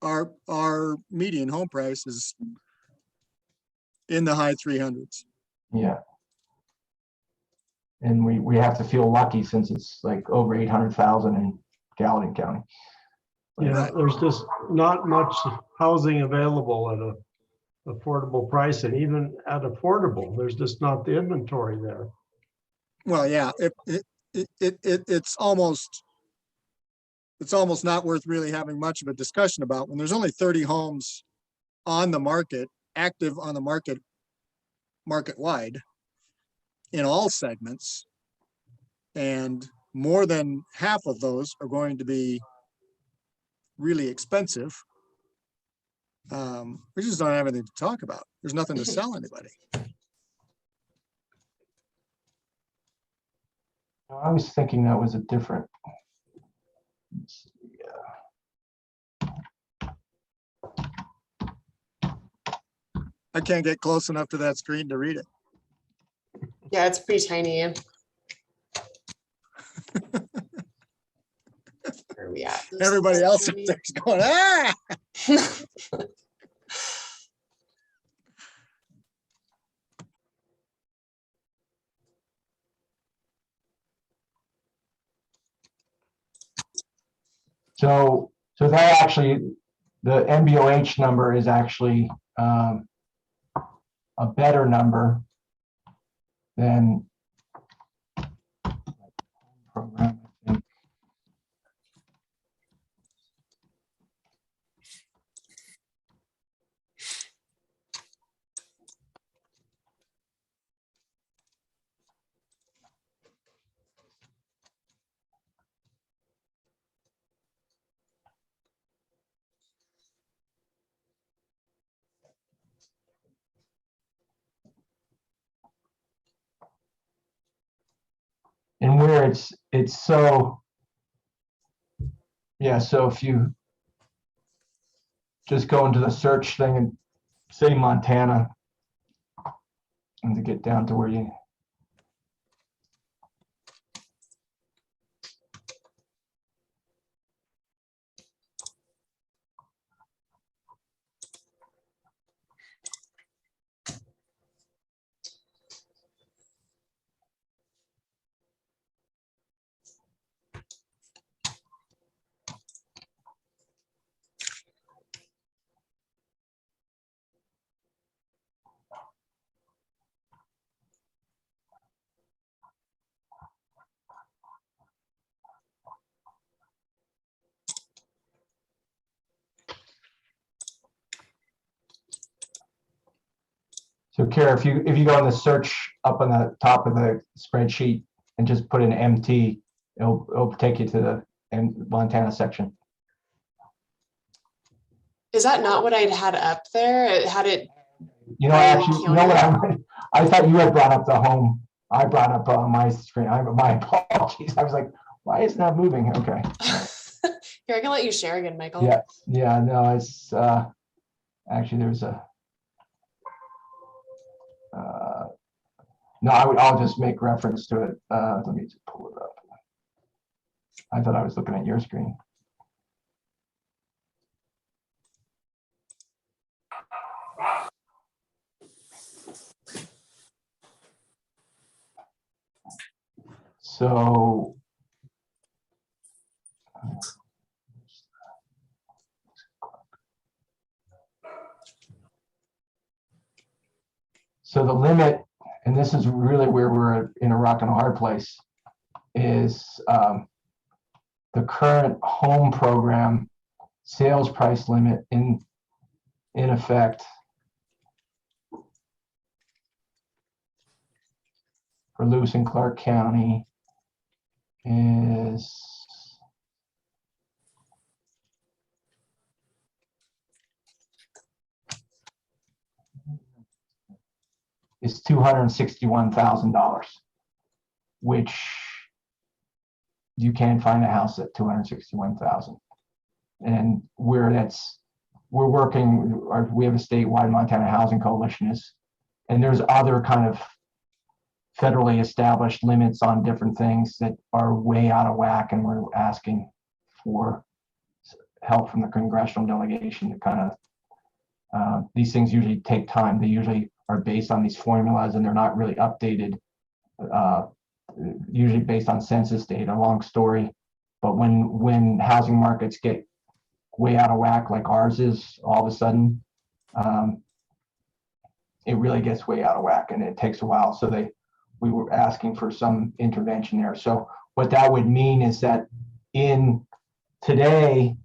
our median home price is in the high 300s. Yeah. And we have to feel lucky since it's like over 800,000 in Gallatin County. Yeah, Right. there's just not much housing available at a affordable price, and even at affordable, there's just not the inventory there. Well, yeah, it's almost not worth really having much of a discussion about when there's only 30 homes on the market, active on the market wide in all segments. And more than half of those are going to be really expensive. We just don't have anything to talk about. There's nothing to sell anybody. I was thinking that was a different. I can't get close enough to that screen to read it. Yeah, it's pretty tiny. Where are we at? Everybody else up there's going, ah! So that actually, the MBOH number is actually a better number than program, I think. And where it's so, yeah, so if you just go into the search thing and say Montana, and to get down to where you, So Kara, if you go in the search up on the top of the spreadsheet and just put in MT, it'll take you to the Montana section. Is that not what I'd had up there? It had it. You know, actually, you know what I thought you had brought up the home. I brought up on my screen. My apologies. I was like, why is it not moving? Okay. Here, I can let you share again, Michael. Yeah. Yeah. No, it's actually there's a. No, I'll just make reference to it. Let me just pull it up. I thought I was looking at your screen. So the limit, and this is really where we're in a rock and a hard place, is the current home program sales price limit in effect for Lewis and Clark County is $261,000, which you can't find a house at 261,000. And we're working, we have a statewide Montana Housing Coalition and there's other kind of federally established limits on different things that are way out of whack, and we're asking for help from the congressional delegation to kind of, these things usually take time. They usually are based on these formulas and they're not really updated, usually based on census data, long story. But when housing markets get way out of whack like ours is all of a sudden, it really gets way out of whack and it takes a while. So we were asking for some intervention there. So what that would mean is that today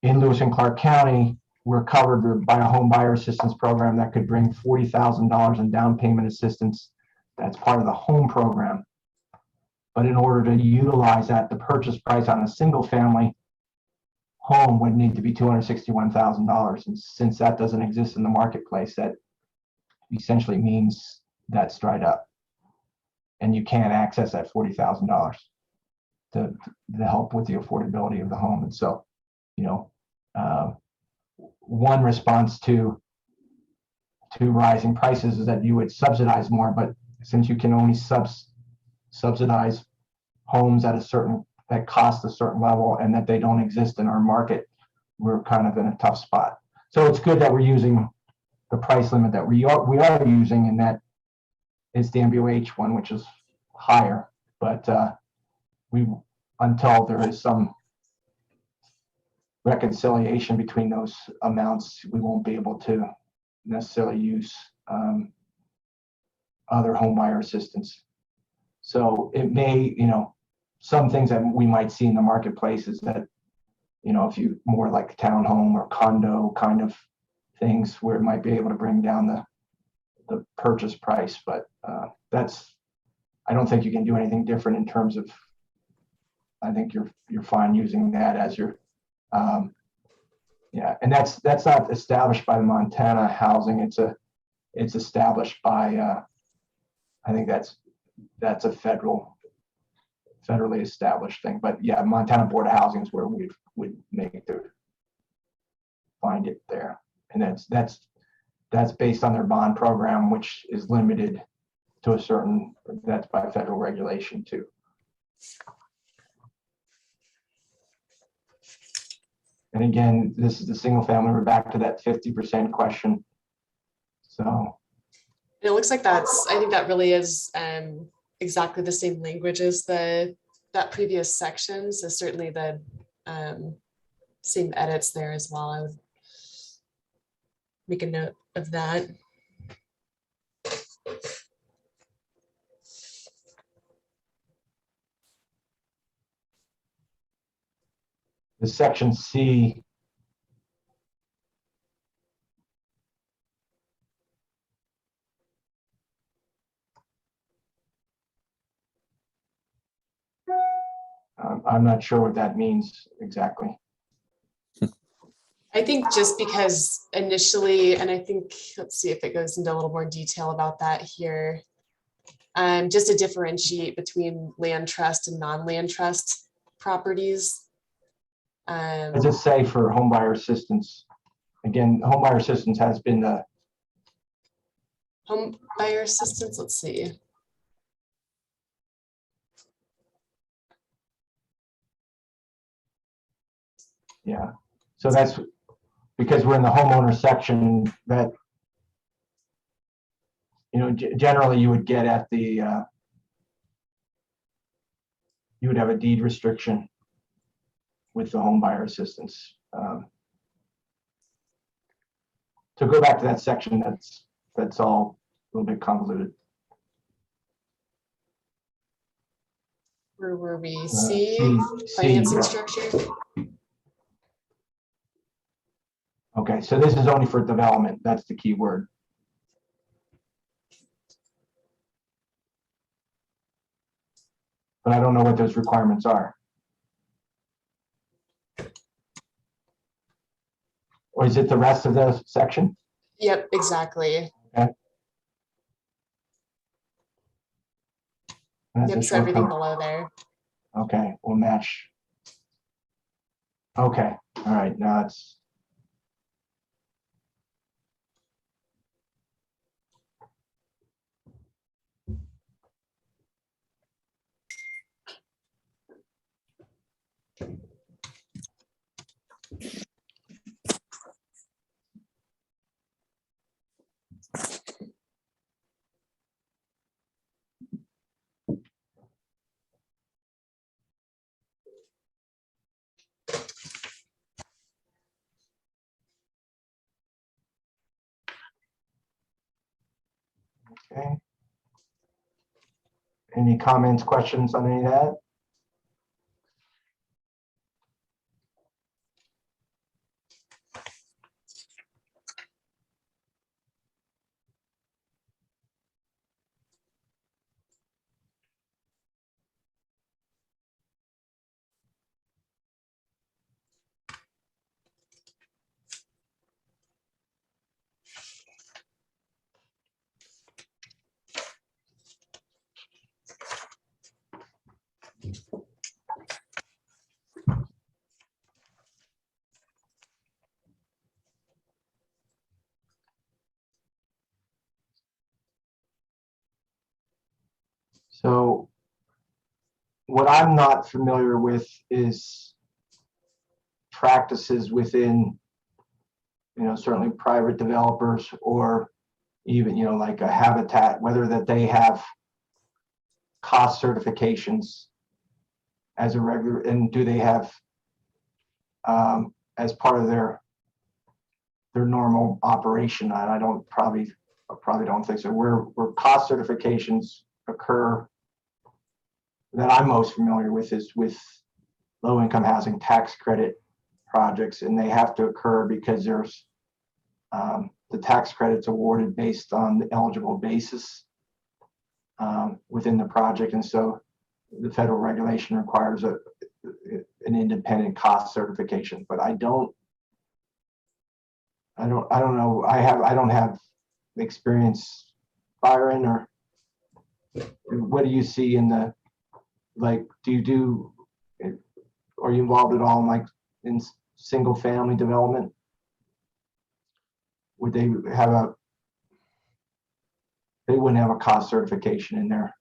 in Lewis and Clark County, we're covered by a home buyer assistance program that could bring $40,000 in down payment assistance. That's part of the home program. But in order to utilize that, the purchase price on a single family home would need to be $261,000. And since that doesn't exist in the marketplace, that essentially means that's dried up. And you can't access that $40,000 to help with the affordability of the home. And so, one response to rising prices is that you would subsidize more, but since you can only subsidize homes that cost a certain level and that they don't exist in our market, we're kind of in a tough spot. So it's good that we're using the price limit that we are using, and that is the MBOH one, which is higher, but until there is some reconciliation between those amounts, we won't be able to necessarily use other home buyer assistance. So it may, some things that we might see in the marketplace is that, if you more like townhome or condo kind of things where it might be able to bring down the purchase price, but I don't think you can do anything different in terms of, I think you're fine using that as your, and that's not established by the Montana Housing. It's established by, I think that's a federally established thing. But yeah, Montana Board of Housing is where we would make it to find it there, and that's based on their bond program, which is limited to a certain. That's by federal regulation too. And again, this is the single family. We're back to that 50% question. So it looks like I think that really is exactly the same language as that previous section. So certainly the same edits there as well. I would make a note of that. the section C I'm not sure what that means exactly. I think just because initially, and I think, let's see if it goes into a little more detail about that here. Just to differentiate between land trust and non-land trust properties. What does it say for home buyer assistance? Again, home buyer assistance has been the, Home buyer assistance, let's see. yeah. So that's because we're in the homeowner section that, you know, generally you would get at the, you would have a deed restriction with the home buyer assistance. So go back to that section, that's all a little bit convoluted. Where were we? C, Financing yeah. structure. Okay, so this is only for development. That's the key word. But I don't know what those requirements are. Or is it the rest of the section? Yep, exactly. Okay. And that's a Yep, so everything short-term. below there. Okay, we'll match. Okay, all right, now it's. Okay. Any comments, questions on any of that? So what I'm not familiar with is practices within, you know, certainly private developers or even, you know, like a Habitat, whether that they have cost certifications as a regular, and do they have as part of their normal operation? And I probably don't think so. Where cost certifications occur that I'm most familiar with is with low-income housing tax credit projects, and they have to occur because there's the tax credits awarded based on the eligible basis within the project, and so the federal regulation requires an independent cost certification. But I don't know. I don't have experience, Byron, or what do you see in the, like, are you involved at all in, like, in single family development? Would they have they wouldn't have a cost certification in there?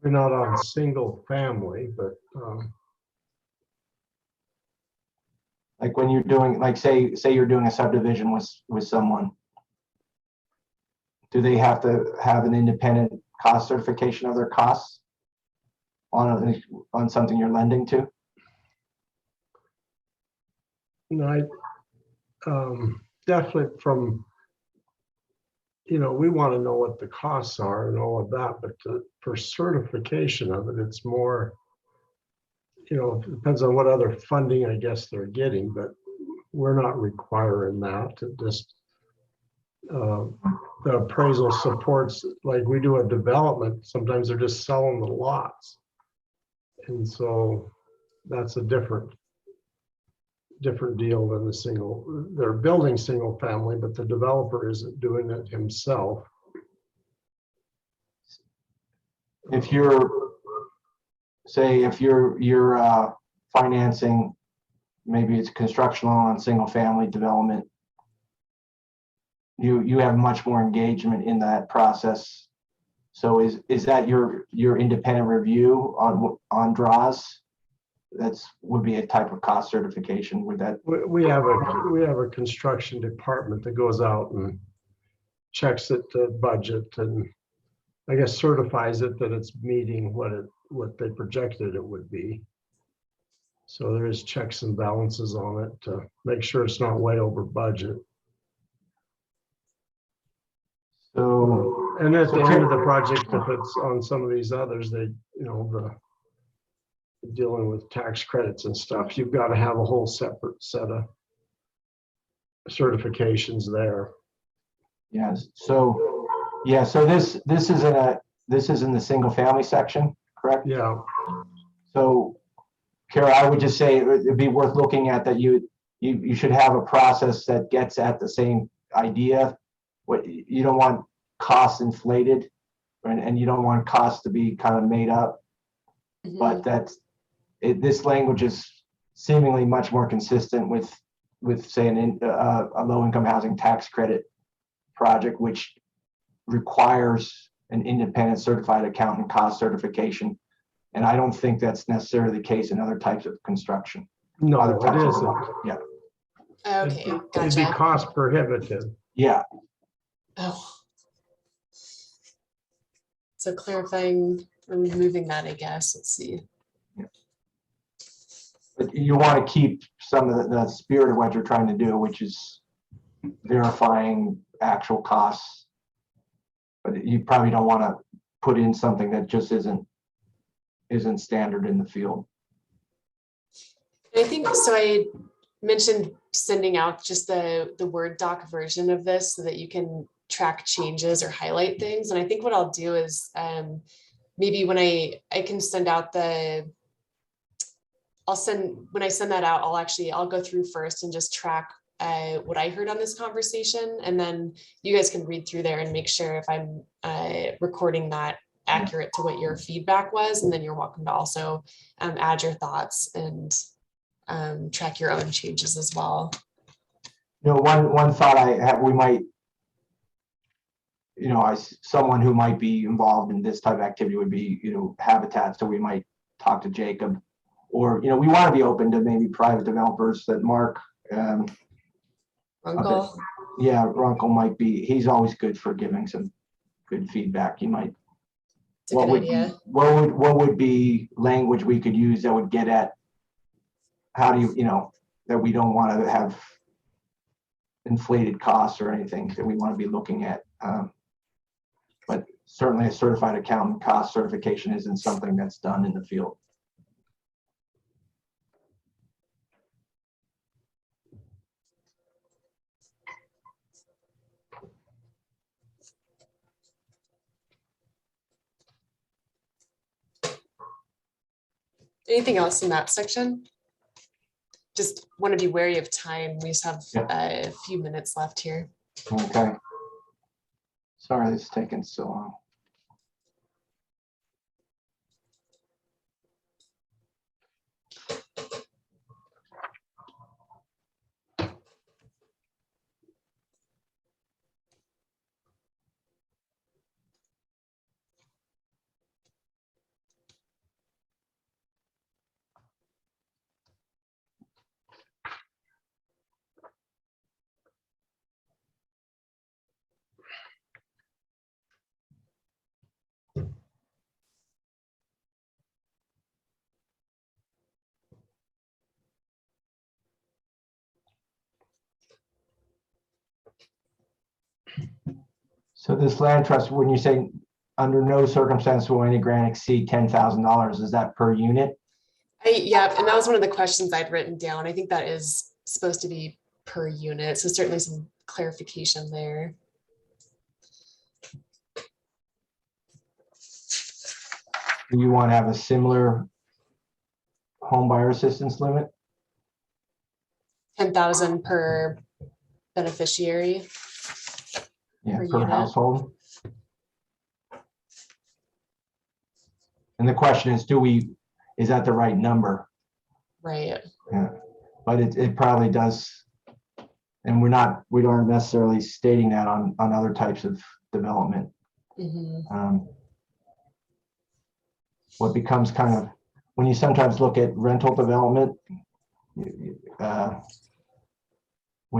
We're not on single family, but Like when you're doing, like, say you're doing a subdivision with someone, do they have to have an independent cost certification of their costs on something you're lending to? no, I definitely from, you know, we want to know what the costs are and all of that, but for certification of it, it's more, you know, it depends on what other funding I guess they're getting, but we're not requiring that. To just the appraisal supports, like we do a development, sometimes they're just selling the lots. And so that's a different deal than the single, they're building single family, but the developer isn't doing it himself. If you're, say, if you're financing, maybe it's construction loan on single family development, you have much more engagement in that process. So is that your independent review on draws? That's would be a type of cost certification. Would that? We have a construction department that goes out and checks it to budget and I guess certifies it that it's meeting what they projected it would be. So there is checks and balances on it to make sure it's not way over budget. So, And at the end of the project, if it's on some of these others, they, dealing with tax credits and stuff, you've got to have a whole separate set of certifications there. yes. So, yeah. So this is in the single family section, correct? Yeah. So, Kara, I would just say it'd be worth looking at that. You should have a process that gets at the same idea. What you don't want costs inflated, and you don't want costs to be kind of made up. But this language is seemingly much more consistent with say a low-income housing tax credit project, which requires an independent certified accountant cost certification. And I don't think that's necessarily the case in other types of construction. No, Other types it of isn't. work. Yeah. Okay, It'd be gotcha. cost prohibitive. Yeah. Oh. So clarifying or removing that, I guess. Let's see. But you want to keep some of the spirit of what you're trying to do, which is verifying actual costs. But you probably don't want to put in something that just isn't standard in the field. I think so. I mentioned sending out just the Word doc version of this so that you can track changes or highlight things. And I think what I'll do is maybe when I can send out when I send that out, I'll go through first and just track what I heard on this conversation. And then you guys can read through there and make sure if I'm recording that accurate to what your feedback was. And then you're welcome to also add your thoughts and track your own changes as well. One thought I have, we might, someone who might be involved in this type of activity would be, Habitat. So we might talk to Jacob, or, we want to be open to maybe private developers that Mark. Uncle. Yeah, Runkle might be, he's always good for giving some good feedback. He might. It's a good idea. What would be language we could use that would get at how do you, that we don't want to have inflated costs or anything that we want to be looking at. But certainly a certified accountant cost certification isn't something that's done in the field. Anything else in that section? Just want to be wary of time. We just have a few minutes left here. Okay. Sorry, this is taking so long. So this land trust, when you say under no circumstance will any grant exceed $10,000, is that per unit? Yeah, and that was one of the questions I'd written down. I think that is supposed to be per unit. So certainly some clarification there. Do you want to have a similar home buyer assistance limit? 10,000 per beneficiary. Yeah, Per per unit. household. And the question is, is that the right number? Right. Yeah, but it probably does. And we aren't necessarily stating that on other types of development. Mhm. What becomes kind of, when you sometimes look at rental development, when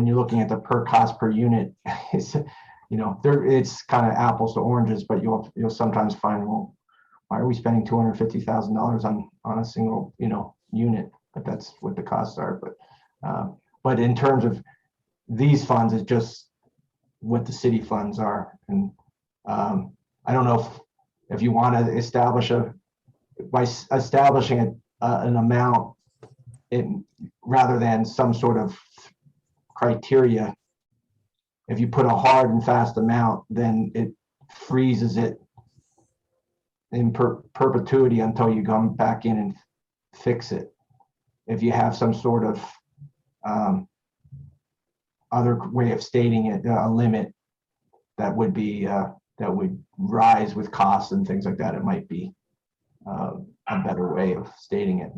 you're looking at the per cost per unit, it's, it's kind of apples to oranges, but you'll sometimes find, well, why are we spending $250,000 on a single, unit? But that's what the costs are. But in terms of these funds, it's just what the city funds are. And I don't know if you want to establish by establishing an amount, rather than some sort of criteria, if you put a hard and fast amount, then it freezes it in perpetuity until you come back in and fix it. If you have some sort of other way of stating it, a limit that would be that would rise with costs and things like that, it might be a better way of stating it.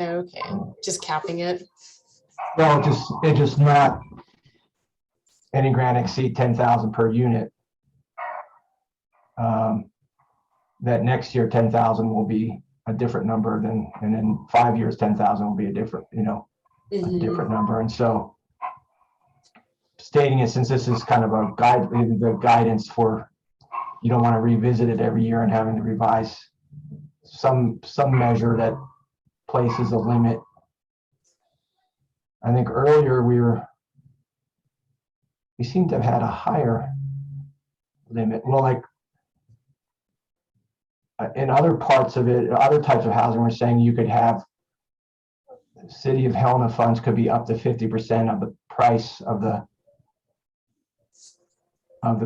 Okay, just capping it. Well, it just not any grant exceed 10,000 per unit. That next year 10,000 will be a different number and then 5 years 10,000 will be a different, a different number. And so stating it, since this is kind of the guidance for, you don't want to revisit it every year and having to revise some measure that places a limit. I think earlier we seem to have had a higher limit. Well, like in other parts of it, other types of housing, we're saying you could have City of Helena funds could be up to 50% of the price of the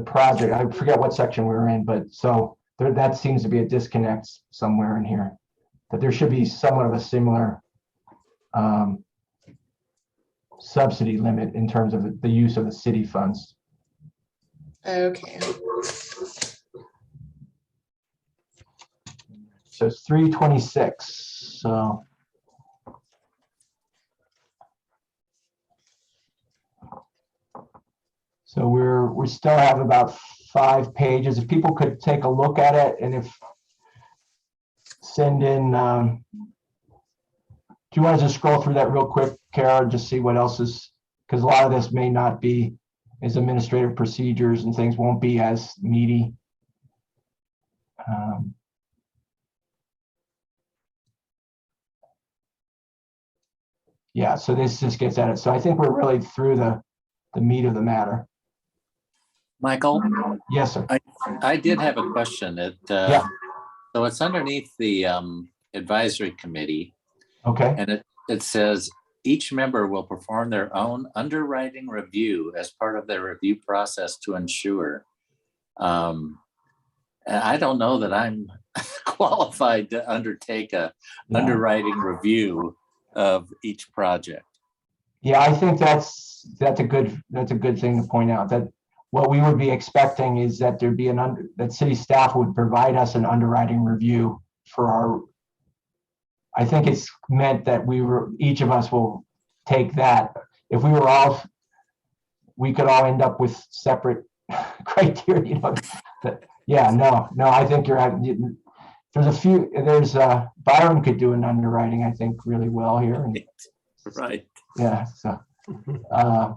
project. I forget what section we were in, but so that seems to be a disconnect somewhere in here. That there should be somewhat of a similar subsidy limit in terms of the use of the city funds. Okay. So it's 326. So we still have about 5 pages. If people could take a look at it, and send in. Do you want to just scroll through that real quick, Kara, just see what else is, because a lot of this may not be, as administrative procedures and things won't be as meaty. Yeah, so this just gets at it. So I think we're really through the meat of the matter. Michael, Yes, sir. I did have a question. Yeah. So it's underneath the advisory committee, Okay. and it says each member will perform their own underwriting review as part of their review process to ensure. And I don't know that I'm qualified to undertake a underwriting review of each project. Yeah, I think that's a good thing to point out, that what we would be expecting is that there'd be that city staff would provide us an underwriting review for our. I think it's meant that each of us will take that. If we could all end up with separate criteria. I think you're right. There's Byron could do an underwriting, I think, really well here. Right. Yeah. So,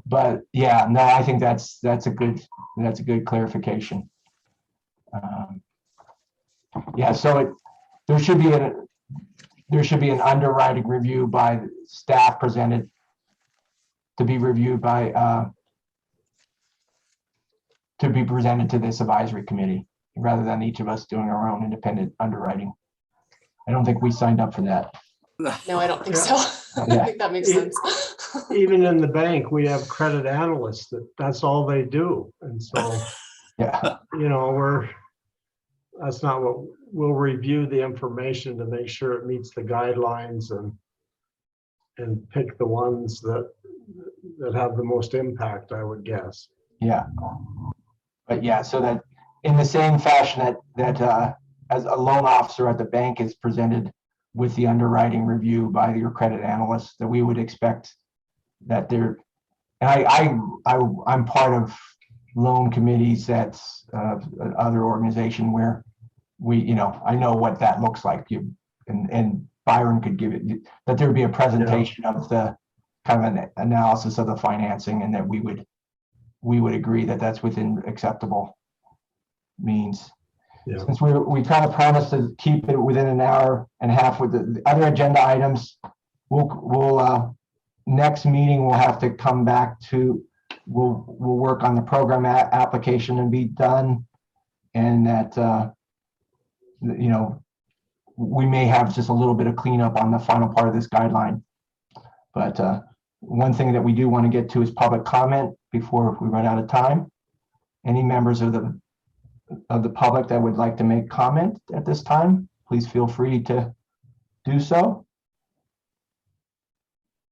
but yeah, no, I think that's a good clarification. Yeah. So there should be an underwriting review by staff presented to be reviewed by to be presented to this advisory committee, rather than each of us doing our own independent underwriting. I don't think we signed up for that. No, I don't think so. I think that makes sense. Even in the bank, we have credit analysts that's all they do. And so, Yeah. that's not what, we'll review the information to make sure it meets the guidelines and pick the ones that have the most impact, I would guess. Yeah. But yeah, so that in the same fashion that as a loan officer at the bank is presented with the underwriting review by your credit analyst, that we would expect that there, and I'm part of loan committees that's other organization where we, I know what that looks like. And Byron could give it, that there'd be a presentation of the kind of an analysis of the financing, and that we would agree that that's within acceptable means. Yeah. Since we kind of promised to keep it within an hour and a half with the other agenda items, we'll next meeting, we'll have to come back to, we'll work on the program application and be done. And that, we may have just a little bit of cleanup on the final part of this guideline. But one thing that we do want to get to is public comment before we run out of time. Any members of the public that would like to make comment at this time, please feel free to do so.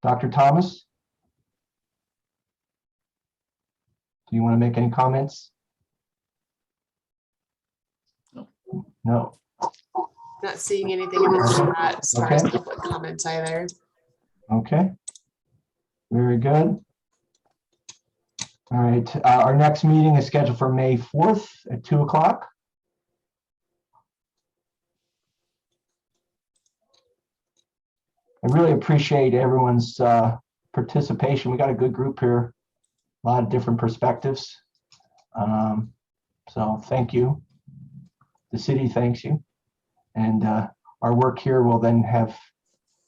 Dr. Thomas? Do you want to make any comments? No. Not seeing anything in the chat as far as public comments either. Okay. Very good. All right, our next meeting is scheduled for May 4th at 2 o'clock. I really appreciate everyone's participation. We got a good group here, a lot of different perspectives. So thank you. The city thanks you. And our work here will then have,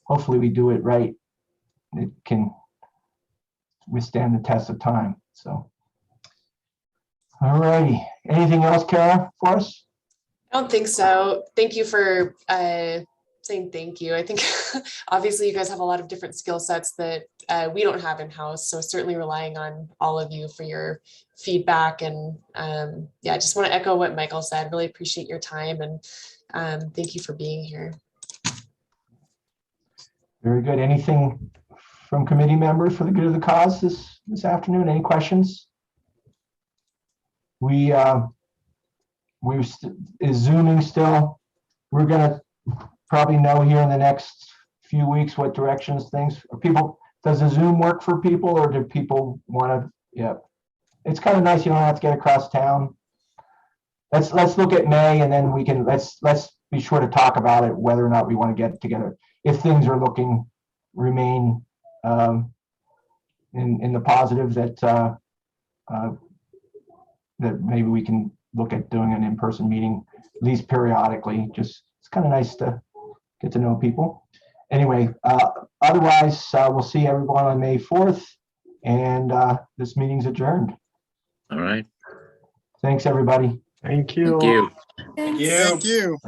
hopefully we do it right. It can withstand the test of time. So, all righty. Anything else, Kara, for us? I don't think so. Thank you for saying thank you. I think obviously you guys have a lot of different skill sets that we don't have in-house. So certainly relying on all of you for your feedback. And yeah, I just want to echo what Michael said. Really appreciate your time, and thank you for being here. Very good. Anything from committee members for the good of the cause this afternoon? Any questions? Is Zooming still? We're gonna probably know here in the next few weeks what directions things are. People, does the Zoom work for people, or do people want to? Yeah, it's kind of nice. You don't have to get across town. Let's look at May, and then we can let's be sure to talk about it, whether or not we want to get together. If things are remain in the positive, that maybe we can look at doing an in-person meeting at least periodically. Just it's kind of nice to get to know people. Anyway, otherwise we'll see everyone on May 4th, and this meeting's adjourned. All right. Thanks, everybody. Thank you. Thank you. Thank you.